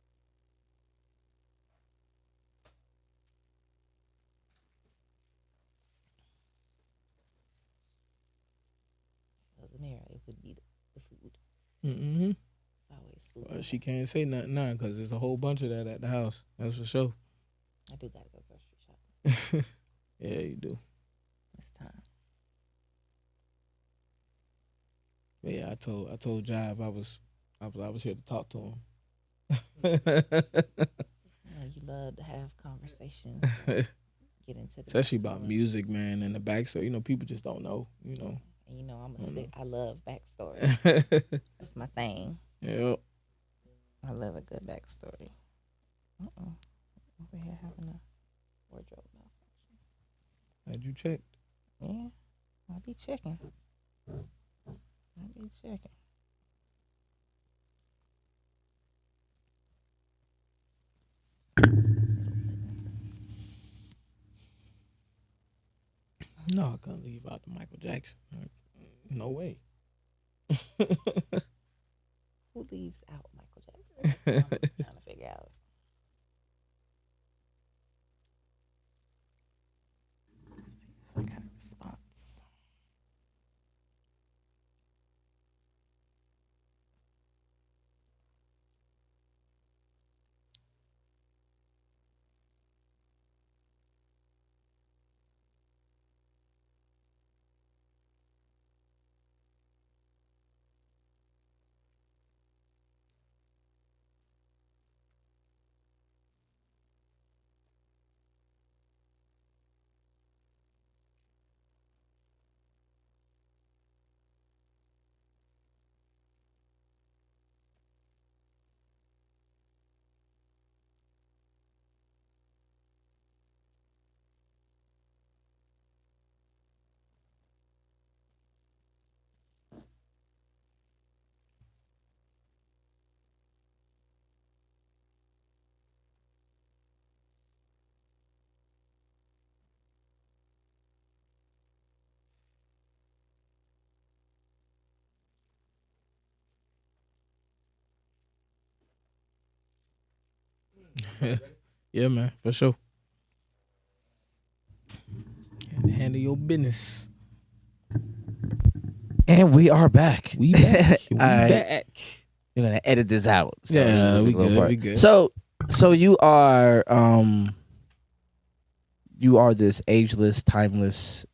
If it was a mirror, it would be the food. Mm-hmm. It's always food. She can't say nothing now because there's a whole bunch of that at the house. That's for sure. I do gotta go grocery shopping. Yeah, you do. It's time. But yeah, I told Jive I was here to talk to him. You know, you love to have conversations. Get into the Especially about backstory. music, man, and the backstory. You know, people just don't know. You know. And you know, I'm I a don't stick. I love backstory. know. That's my thing. Yep. I love a good backstory. Over here having a wardrobe malfunction. Had you checked? Yeah, I'll be checking. I'll be checking. No, I couldn't leave out the Michael Jackson. No way. Who leaves out Michael Jackson? That's what I'm trying to figure out. Let's see if I got a response. Yeah, man, for sure. Handle your business. And we are back. We back. We All right. back. You're gonna edit this out. So Yeah, this is a we big little good, part. we good. So you are this ageless, timeless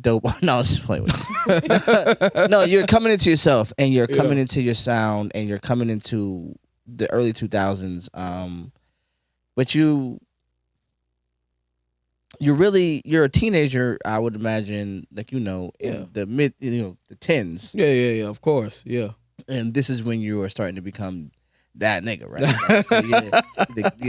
dope. No, I was just playing with you. No, you're coming into yourself, and you're coming Yeah. into your sound, and you're coming into the early 2000s. But you're a teenager, I would imagine, like, in Yeah. the mid, the tens, Yeah. Of course. Yeah. and this is when you are starting to become that nigga, right? Like, so you're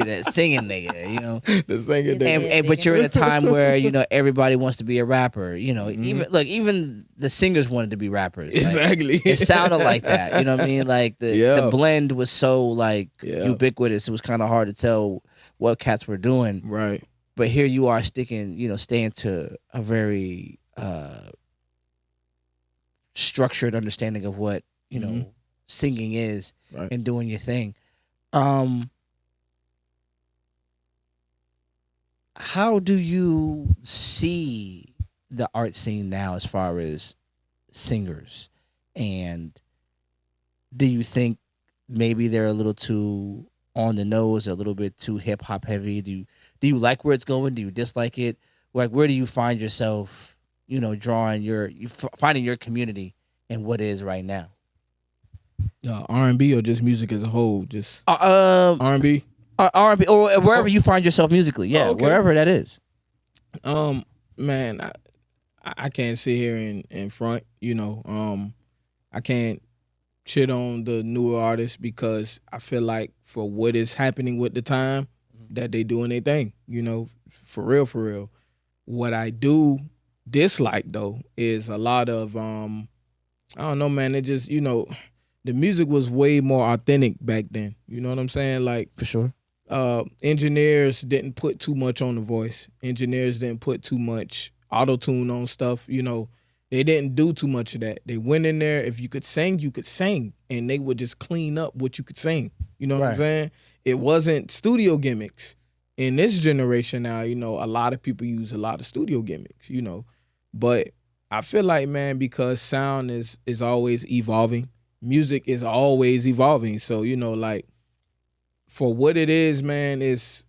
that singing nigga, The singing Yeah, nigga. but you're in a time where everybody wants to be a rapper. Mhm. Even the singers wanted to be rappers. Like, Exactly. it sounded like that. You know what I mean? Like the Yeah. blend was so like Yeah. ubiquitous. It was kind of hard to tell what cats were doing. Right. But here you are staying to a very structured understanding of what Mhm. singing is, Right. and doing your thing. How do you see the art scene now as far as singers? And do you think maybe they're a little too on the nose, a little bit too hip hop heavy? Do you like where it's going? Do you dislike it? Like, where do you find yourself, drawing finding your community and what it is right now? R&B or just music as a whole? Just R&B, R&B. or wherever you find yourself musically. Yeah, Oh, okay. wherever that is. Man, I can't sit here in front. I can't shit on the newer artists because I feel like for what is happening with the time, that they doing their thing. For real, for real. What I do dislike though is a lot of I don't know, man. It just the music was way more authentic back then. You know what I'm saying? Like For sure. engineers didn't put too much on the voice. Engineers didn't put too much auto tune on stuff. They didn't do too much of that. They went in there. If you could sing, you could sing, and they would just clean up what you could sing. You know what I'm Right. saying? It wasn't studio gimmicks. In this generation now, a lot of people use a lot of studio gimmicks. But I feel like, man, because sound is always evolving, music is always evolving. So like for what it is, man, it's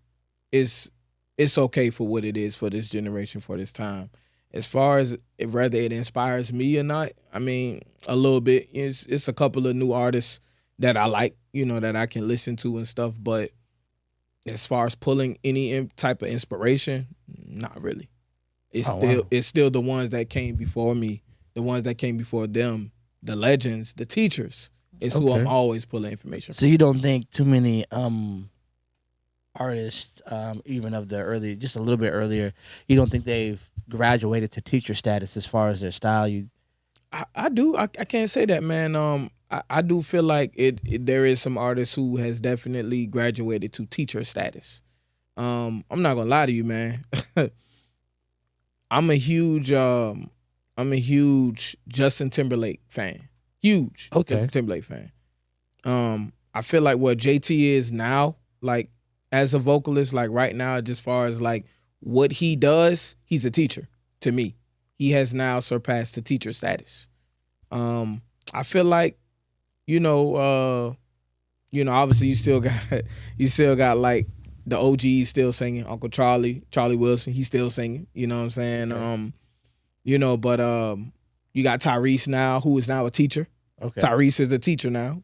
okay for what it is for this generation, for this time. As far as whether it inspires me or not, I mean, a little bit. It's a couple of new artists that I like, that I can listen to and stuff. But as far as pulling any type of inspiration, not really. Wow. It's still the ones that came before me, the ones that came before them, the legends, the teachers. Is who Okay. I'm always pulling information So you don't think too many artists, even of the early, just a little bit earlier, you don't think they've graduated to teacher status as far as their style? I do. I can't say that, man. I do feel like there is some artists who has definitely graduated to teacher status. I'm not gonna lie to you, man. I'm a huge Justin Timberlake fan. Huge Okay. Justin Timberlake fan. I feel like what JT is now, like as a vocalist, like right now, just far as like what he does, he's a teacher to me. He has now surpassed the teacher status. I feel like, obviously you still got like the OGs still singing. Uncle Charlie Wilson, he's still singing. You know what I'm saying? Okay. But you got Tyrese now, who is now a teacher. Okay. Tyrese is a teacher now.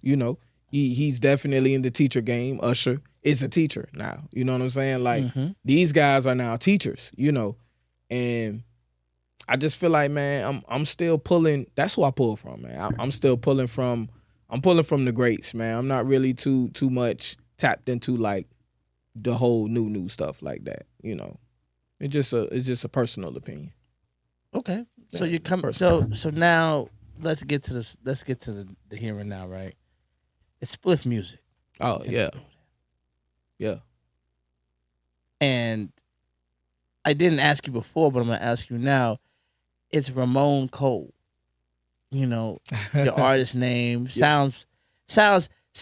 He's definitely in the teacher game. Usher is a teacher now. You know what I'm saying? Like these guys are now teachers. And I just feel like, man, I'm still pulling. That's who I pull from, man. I'm still pulling from. I'm pulling from the greats, man. I'm not really too much tapped into like the whole new stuff like that. It's just a personal opinion. Okay. So Yeah, you come. personal. So now let's get to this. Let's get to the here and now, right? It's spliff music. Oh yeah, yeah. And I didn't ask you before, but I'm gonna ask you now. It's Ramon Cole. Your artist name sounds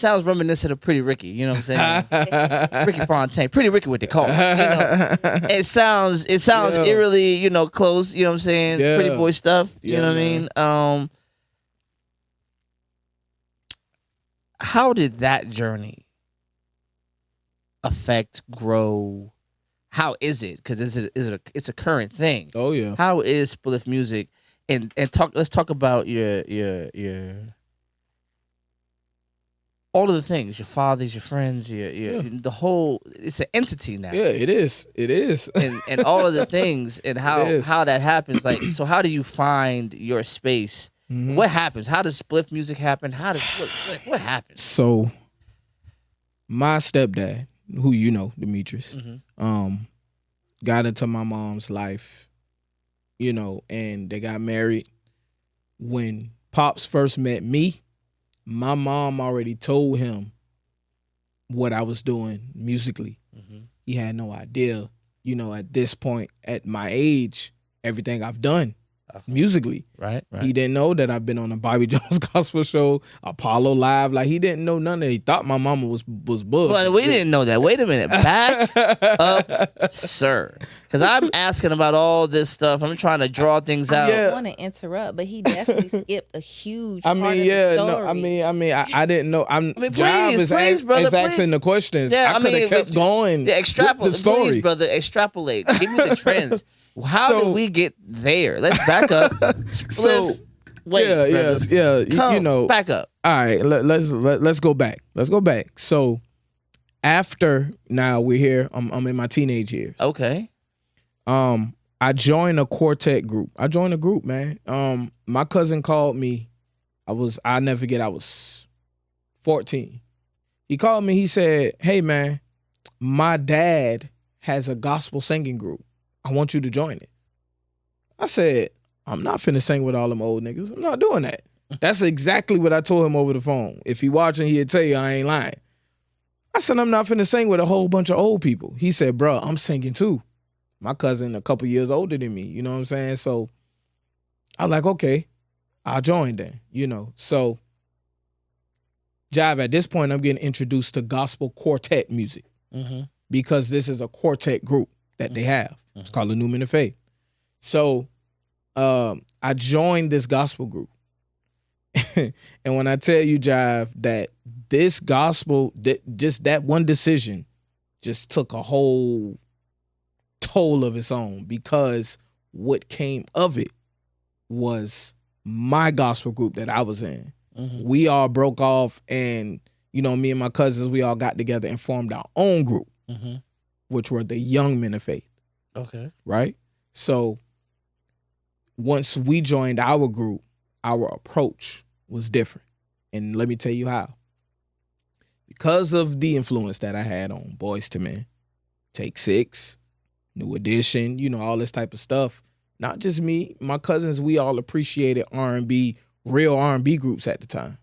reminiscent of Pretty Ricky. You know what I'm saying? Ricky Fontaine, Pretty Ricky, what they call it. It sounds Yeah. eerily, close. You know what I'm saying? Yeah. Pretty boy stuff. You Yeah, know what man. I mean? How did that journey affect, grow? how is it? Because it's a current thing. Oh yeah. How is spliff music? And let's talk about your all of the things, your fathers, your friends, the whole. It's an entity now. Yeah, it is. It is. and all of the things and how that happens. Like, so how do you find your space? Mhm. What happens? How does spliff music happen? How does what happens? So, my stepdad, who you know, Demetrius, got into my mom's life, you know, and they got married. When Pops first met me, my mom already told him what I was doing musically. He had no idea, you know, at this point, at my age, everything I've done musically. Right. He didn't know that I've been on a Bobby Jones gospel show, Apollo Live. Like, he didn't know none of it. He thought my mama was bugged. Well, we didn't know that. Wait a minute. Back up, sir. Because I'm asking about all this stuff. I'm trying to draw things out. I don't want to interrupt, but he definitely skipped a huge part of the story. No, I didn't know. Please, brother, is asking the questions. Yeah, I could have kept going. Extrapolate, the story. please, brother. Extrapolate. Give me the trends. How did we get there? Let's back up. So, wait, you know, back up. All right, let's go back. Let's go back. So, after now we're here. I'm in my teenage years. Okay. I joined a quartet group. I joined a group, man. My cousin called me. I'll never forget. I was 14. He called me. He said, "Hey, man, my dad has a gospel singing group. I want you to join it." I said, "I'm not finna sing with all them old niggas. I'm not doing that." That's exactly what I told him over the phone. If he watching, he'd tell you I ain't lying. I said, "I'm not finna sing with a whole bunch of old people." He said, "Bro, I'm singing too." My cousin a couple years older than me, you know what I'm saying? So I was like, okay, I'll join then, you know. So, Jive, at this point, I'm getting introduced to gospel quartet music because this is a quartet group that they have. It's called the New Men of Faith. So I joined this gospel group. And when I tell you, Jive, that this gospel, just that one decision just took a whole toll of its own, because what came of it was my gospel group that I was in. We all broke off, and, you know, me and my cousins, we all got together and formed our own group, which were the Young Men of Faith. Okay. Right? So once we joined our group, our approach was different. And let me tell you how. Because of the influence that I had on Boys to Men, Take Six, New Edition, you know, all this type of stuff. Not just me, my cousins, we all appreciated R&B, real R&B groups at the time.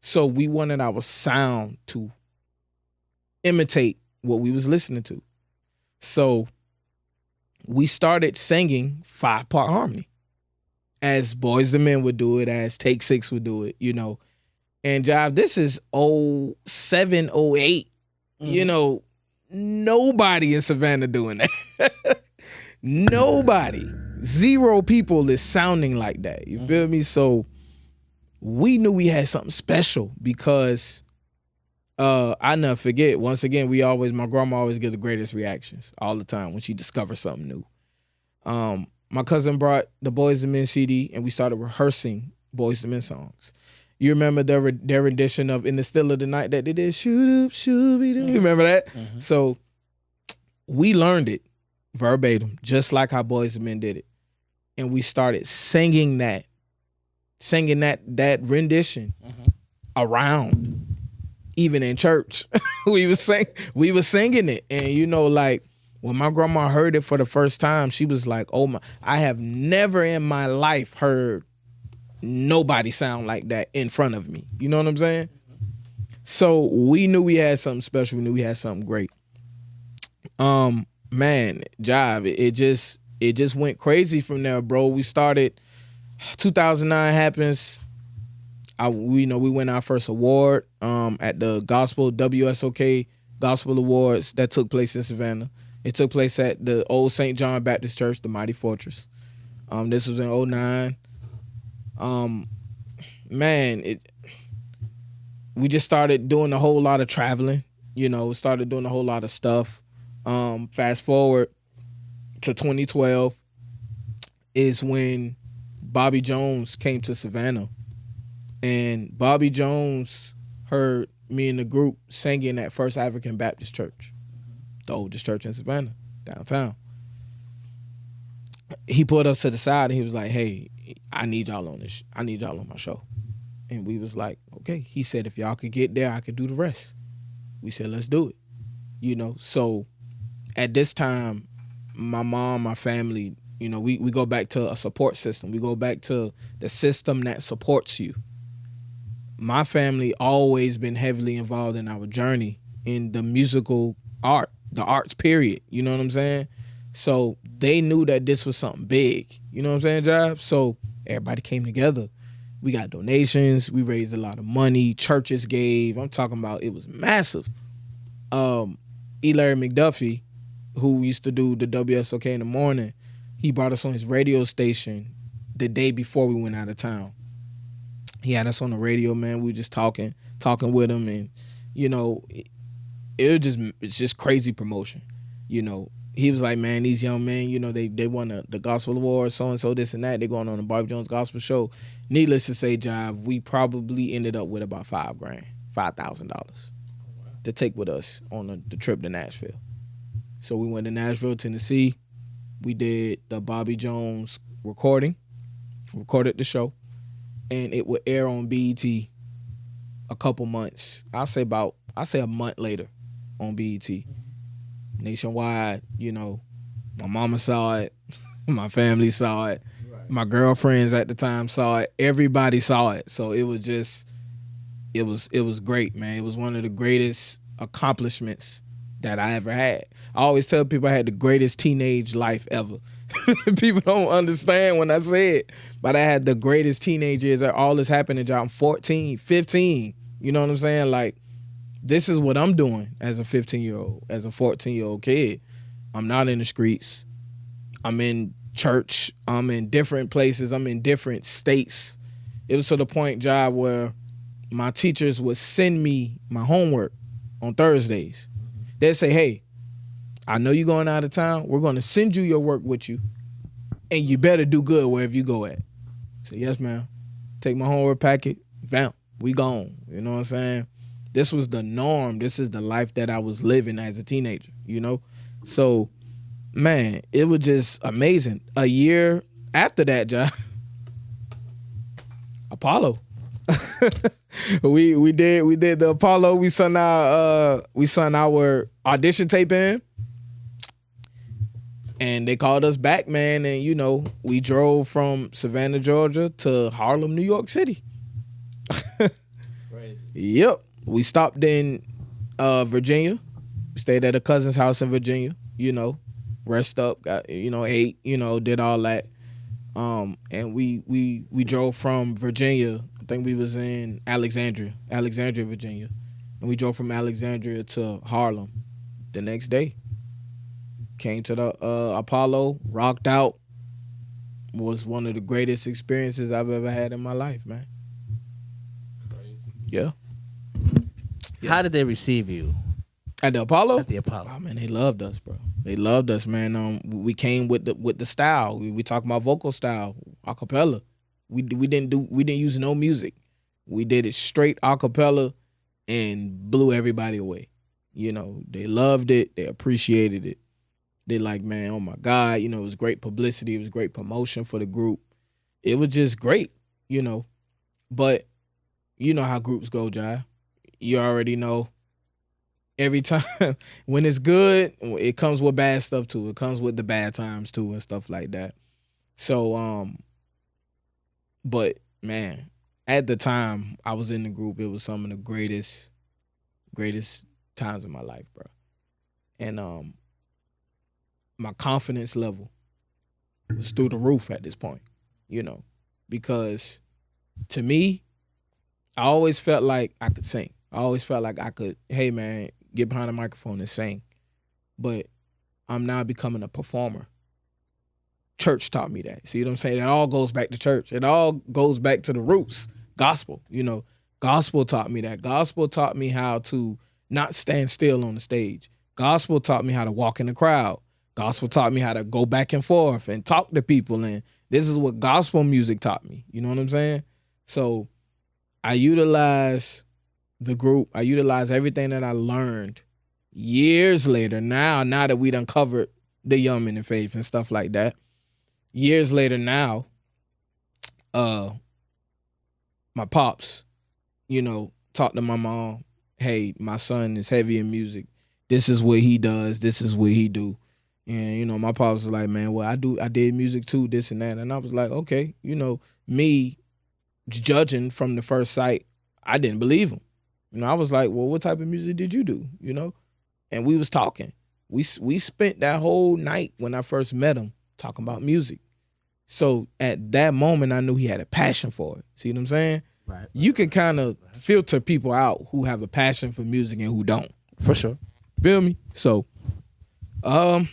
So we wanted our sound to imitate what we was listening to. So we started singing 5-part harmony, as Boys to Men would do it, as Take Six would do it, you know. And Jive, this is 07, 08, you know, nobody in Savannah doing that. Nobody. 0 people is sounding like that. You feel me? So we knew we had something special, because I never forget, once again, my grandma always gives the greatest reactions all the time when she discovers something new. My cousin brought the Boys to Men CD, and we started rehearsing Boys to Men songs. You remember their rendition of "In the Still of the Night" that they did? Shoot, shooby-doo. You remember that? So we learned it verbatim, just like how Boys to Men did it. And we started singing that rendition around, even in church. we was singing it. And, you know, like, when my grandma heard it for the first time, she was like, "Oh my, I have never in my life heard nobody sound like that in front of me." You know what I'm saying? So we knew we had something special. We knew we had something great. Man, Jive, it just went crazy from there, bro. We started, 2009 happens. We win our first award at the WSOK Gospel Awards that took place in Savannah. It took place at the old St. John Baptist Church, the Mighty Fortress. This was in 2009. Man, we just started doing a whole lot of traveling, you know, started doing a whole lot of stuff. Fast forward to 2012 is when Bobby Jones came to Savannah, and Bobby Jones heard me and the group singing at First African Baptist Church, the oldest church in Savannah, downtown. He put us to the side and he was like, "Hey, I need y'all on this. I need y'all on my show." And we was like, "Okay." He said, "If y'all could get there, I could do the rest." We said, "Let's do it." So at this time, my mom, my family, we go back to a support system. We go back to the system that supports you. My family always been heavily involved in our journey in the musical art, the arts period. You know what I'm saying? So they knew that this was something big. You know what I'm saying, Jive? So everybody came together. We got donations. We raised a lot of money. Churches gave. I'm talking about it was massive. E. Larry McDuffie, who used to do the WSOK in the morning, he brought us on his radio station the day before we went out of town. He had us on the radio, man. We were just talking with him, and it's just crazy promotion. He was like, "Man, these young men, they won the gospel award, so and so, this and that. They're going on the Bobby Jones gospel show." Needless to say, Jive, we probably ended up with about $5,000 to take with us on the trip to Nashville. So we went to Nashville, Tennessee. We did the Bobby Jones recorded the show, and it would air on BET a couple months. I'll say a month later on BET. Nationwide, my mama saw it, my family saw it, right. My girlfriends at the time saw it, everybody saw it. So it was just, it was great, man. It was one of the greatest accomplishments that I ever had. I always tell people I had the greatest teenage life ever. People don't understand when I say it, but I had the greatest teenage years. All this happened I'm 14, 15. You know what I'm saying? Like, this is what I'm doing as a 15-year-old, as a 14-year-old kid. I'm not in the streets. I'm in church. I'm in different places. I'm in different states. It was to the point, Job, where my teachers would send me my homework on Thursdays. They'd say, "Hey, I know you're going out of town. We're going to send you your work with you, and you better do good wherever you go at." I said, "Yes, ma'am." Take my homework packet. Vamp. We gone. You know what I'm saying? This was the norm. This is the life that I was living as a teenager, So, man, it was just amazing. A year after that, John, Apollo. we did the Apollo. We sent our audition tape in, and they called us back, man. And we drove from Savannah, Georgia, to Harlem, New York City. Crazy. Yep. We stopped in Virginia. Stayed at a cousin's house in Virginia. Rest up, got ate, did all that. And we drove from Virginia. I think we was in Alexandria, Virginia, and we drove from Alexandria to Harlem the next day. Came to the Apollo, rocked out. Was one of the greatest experiences I've ever had in my life, man. Crazy. Yeah. How did they receive you? At the Apollo? At the Apollo. Oh, man, they loved us, bro. They loved us, man. We came with the style. We talk about vocal style, acapella. We didn't use no music. We did it straight acapella and blew everybody away. They loved it. They appreciated it. They like, man, oh my God, it was great publicity. It was great promotion for the group. It was just great, But you know how groups go, Jai. You already know. Every time when it's good, it comes with bad stuff too. It comes with the bad times too and stuff like that. So, but man, at the time I was in the group, it was some of the greatest times of my life, bro. And my confidence level was through the roof at this point, because to me, I always felt like I could sing. I always felt like I could, hey man, get behind a microphone and sing. But I'm now becoming a performer. Church taught me that. See what I'm saying? It all goes back to church. It all goes back to the roots. Gospel, Gospel taught me that. Gospel taught me how to not stand still on the stage. Gospel taught me how to walk in the crowd. Gospel taught me how to go back and forth and talk to people. And this is what gospel music taught me. You know what I'm saying? So I utilize the group. I utilize everything that I learned years later. Now that we done covered the young men in faith and stuff like that. Years later now, my pops, talked to my mom, hey, my son is heavy in music. This is what he does. This is what he do. And, my pops was like, man, well, I did music too, this and that. And I was like, okay, me judging from the first sight, I didn't believe him. I was like, well, what type of music did you do? And we was talking. We spent that whole night when I first met him talking about music. So at that moment, I knew he had a passion for it. See what I'm saying? Right. You can kind of filter people out who have a passion for music and who don't. For sure. Feel me? So, so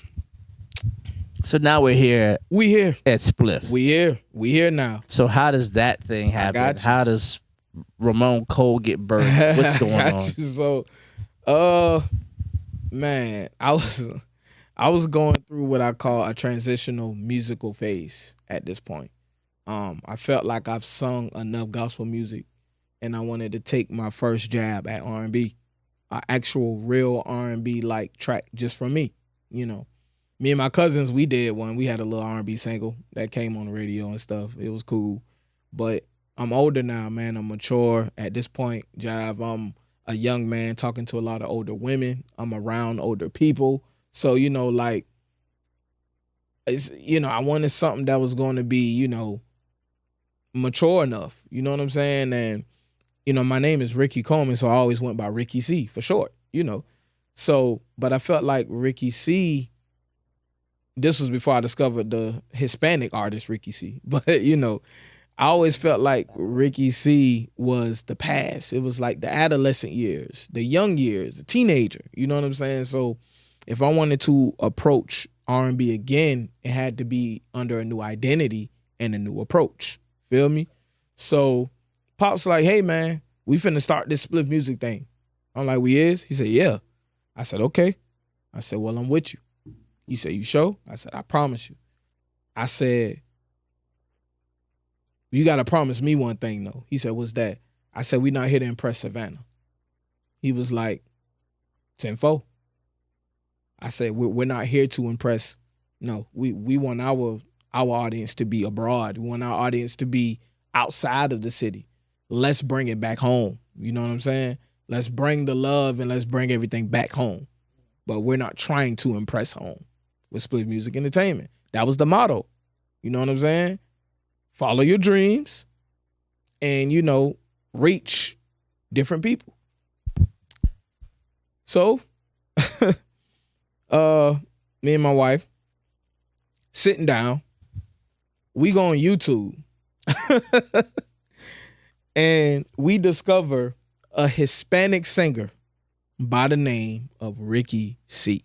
now we're here. We here at Spliff. We here now. So how does that thing happen? How does Ramon Cole get birthed? What's going on? So, man, I was going through what I call a transitional musical phase at this point. I felt like I've sung enough gospel music, and I wanted to take my first jab at R&B, an actual real R&B like track just for me. Me and my cousins, we did one. We had a little R&B single that came on the radio and stuff. It was cool, but I'm older now, man. I'm mature at this point. Jive, I'm a young man talking to a lot of older women. I'm around older people. So, it's, I wanted something that was going to be, mature enough. You know what I'm saying? And, my name is Ricky Coleman, so I always went by Ricky C for short, So, but I felt like Ricky C, this was before I discovered the Hispanic artist Ricky C. But, I always felt like Ricky C was the past. It was like the adolescent years, the young years, the teenager. You know what I'm saying? So if I wanted to approach R&B again, it had to be under a new identity and a new approach. Feel me? So Pop's like, hey, man, we finna start this Spliff music thing. I'm like, we is? He said, yeah. I said, okay. I said, well, I'm with you. He said, you sure? I said, I promise you. I said, you got to promise me one thing, though. He said, what's that? I said, we not here to impress Savannah. He was like, 10-4. I said, we're not here to impress. No, we want our audience to be abroad. We want our audience to be outside of the city. Let's bring it back home. You know what I'm saying? Let's bring the love and let's bring everything back home. But we're not trying to impress home with Spliff Music Entertainment. That was the motto. You know what I'm saying? Follow your dreams and, reach different people. So, me and my wife sitting down, we go on YouTube and we discover a Hispanic singer by the name of Ricky C.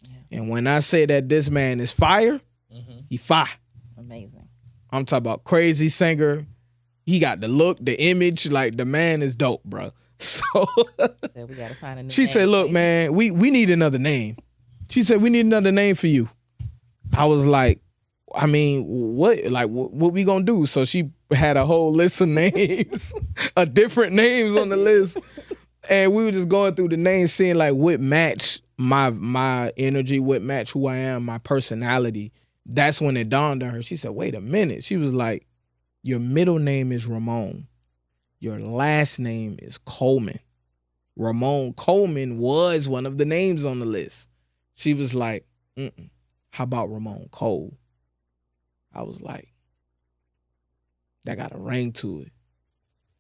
Yeah. And when I say that this man is fire, he fire. Amazing. I'm talking about crazy singer. He got the look, the image, like the man is dope, bro. So we gotta find a new she name said, look, man, we need another name. She said, we need another name for you. I was like, I mean, what we gonna do? So she had a whole list of names, different names on the list. And we were just going through the names, seeing like what match my energy, what match who I am, my personality. That's when it dawned on her. She said, wait a minute. She was like, your middle name is Ramon. Your last name is Coleman. Ramon Coleman was one of the names on the list. She was like, how about Ramon Cole? I was like, that got a ring to it.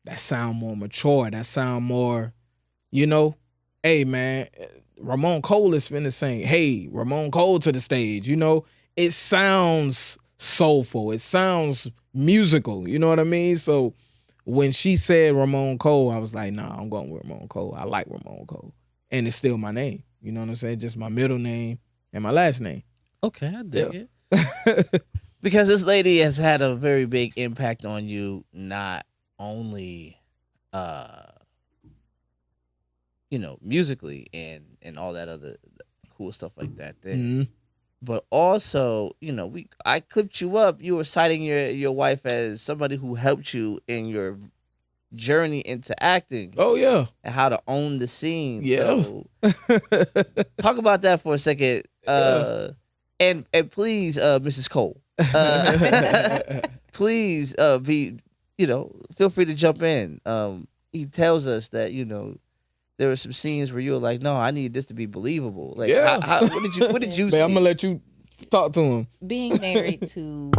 That sound more mature. That sound more, hey, man, Ramon Cole is finna sing, hey, Ramon Cole to the stage, It sounds soulful. It sounds musical. You know what I mean? So when she said Ramon Cole, I was like, nah, I'm going with Ramon Cole. I like Ramon Cole. And it's still my name. You know what I'm saying? Just my middle name and my last name. Okay, I dig it. Because this lady has had a very big impact on you, not only, musically and all that other cool stuff like that there. Mhm. But also, I clipped you up. You were citing your wife as somebody who helped you in your journey into acting Oh yeah. and how to own the scene. Yeah. So talk about that for a second. And please, Mrs. Cole, please be feel free to jump in. He tells us that there were some scenes where you were like, no, I need this to be believable. Like, Yeah. what did you Man, see? I'm gonna let you talk to him. Being married to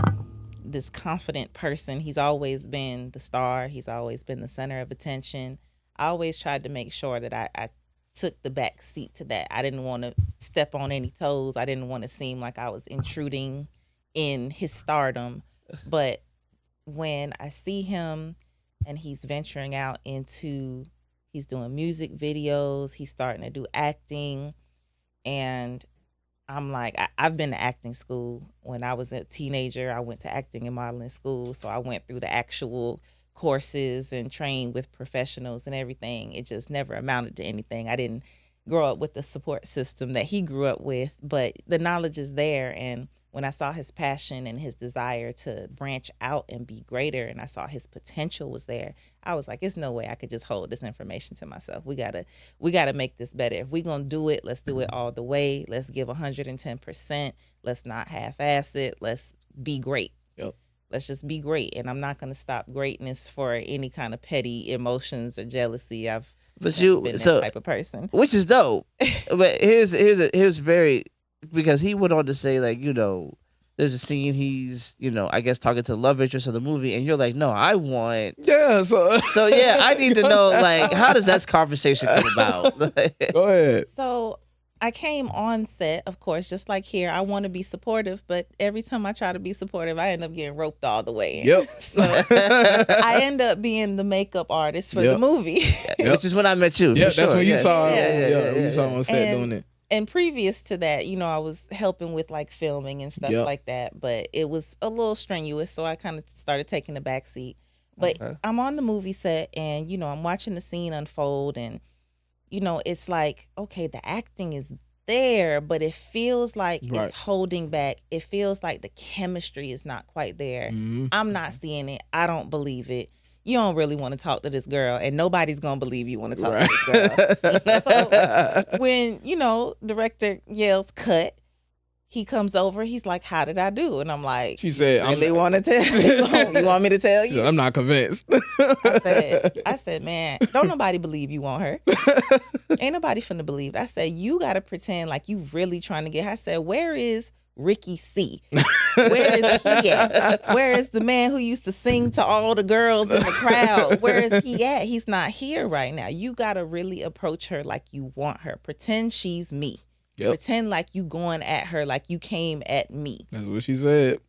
this confident person, he's always been the star. He's always been the center of attention. I always tried to make sure that I took the back seat to that. I didn't want to step on any toes. I didn't want to seem like I was intruding in his stardom. But when I see him and he's venturing out into, he's doing music videos, he's starting to do acting, and I'm like, I've been to acting school. When I was a teenager, I went to acting and modeling school. So I went through the actual courses and trained with professionals and everything. It just never amounted to anything. I didn't grow up with the support system that he grew up with, but the knowledge is there. And when I saw his passion and his desire to branch out and be greater, and I saw his potential was there, I was like, there's no way I could just hold this information to myself. We gotta make this better. If we're gonna do it, let's do it all the way. Let's give 110%. Let's not half-ass it. Let's be great. Yep. Let's just be great. And I'm not gonna stop greatness for any kind of petty emotions or jealousy. I've never been that type of person. Which is dope. But here's very, because he went on to say, like, there's a scene he's, I guess talking to the love interest of the movie, and you're like, no, I want. Yeah. So yeah, I need to know, like, how does that conversation come about? Go ahead. So I came on set, of course, just like here. I want to be supportive, but every time I try to be supportive, I end up getting roped all the way in. Yep. So I end up being the makeup artist for the movie. Which is when I met you. Yeah, for that's sure. when you saw. Yeah, you saw him on set doing it. And previous to that, I was helping with like filming and stuff like that, but it was a little strenuous, so I kind of started taking the back seat. But I'm on the movie set and, I'm watching the scene unfold and, it's like, okay, the acting is there, but it feels like it's holding back. It feels like the chemistry is not quite there. Mm-hmm. I'm not seeing it. I don't believe it. You don't really want to talk to this girl, and nobody's going to believe you want to talk to this girl. So when, director yells cut, he comes over, he's like, how did I do? And I'm like, she said, really want to tell you? Want me to tell you? Said, I'm not convinced. I said, man, don't nobody believe you want her. Ain't nobody finna believe. I said, you got to pretend like you really trying to get her. I said, where is Ricky C? Where is he at? Where is the man who used to sing to all the girls in the crowd? Where is he at? He's not here right now. You got to really approach her like you want her. Pretend she's me. Yep. Pretend like you going at her like you came at me. That's what she said.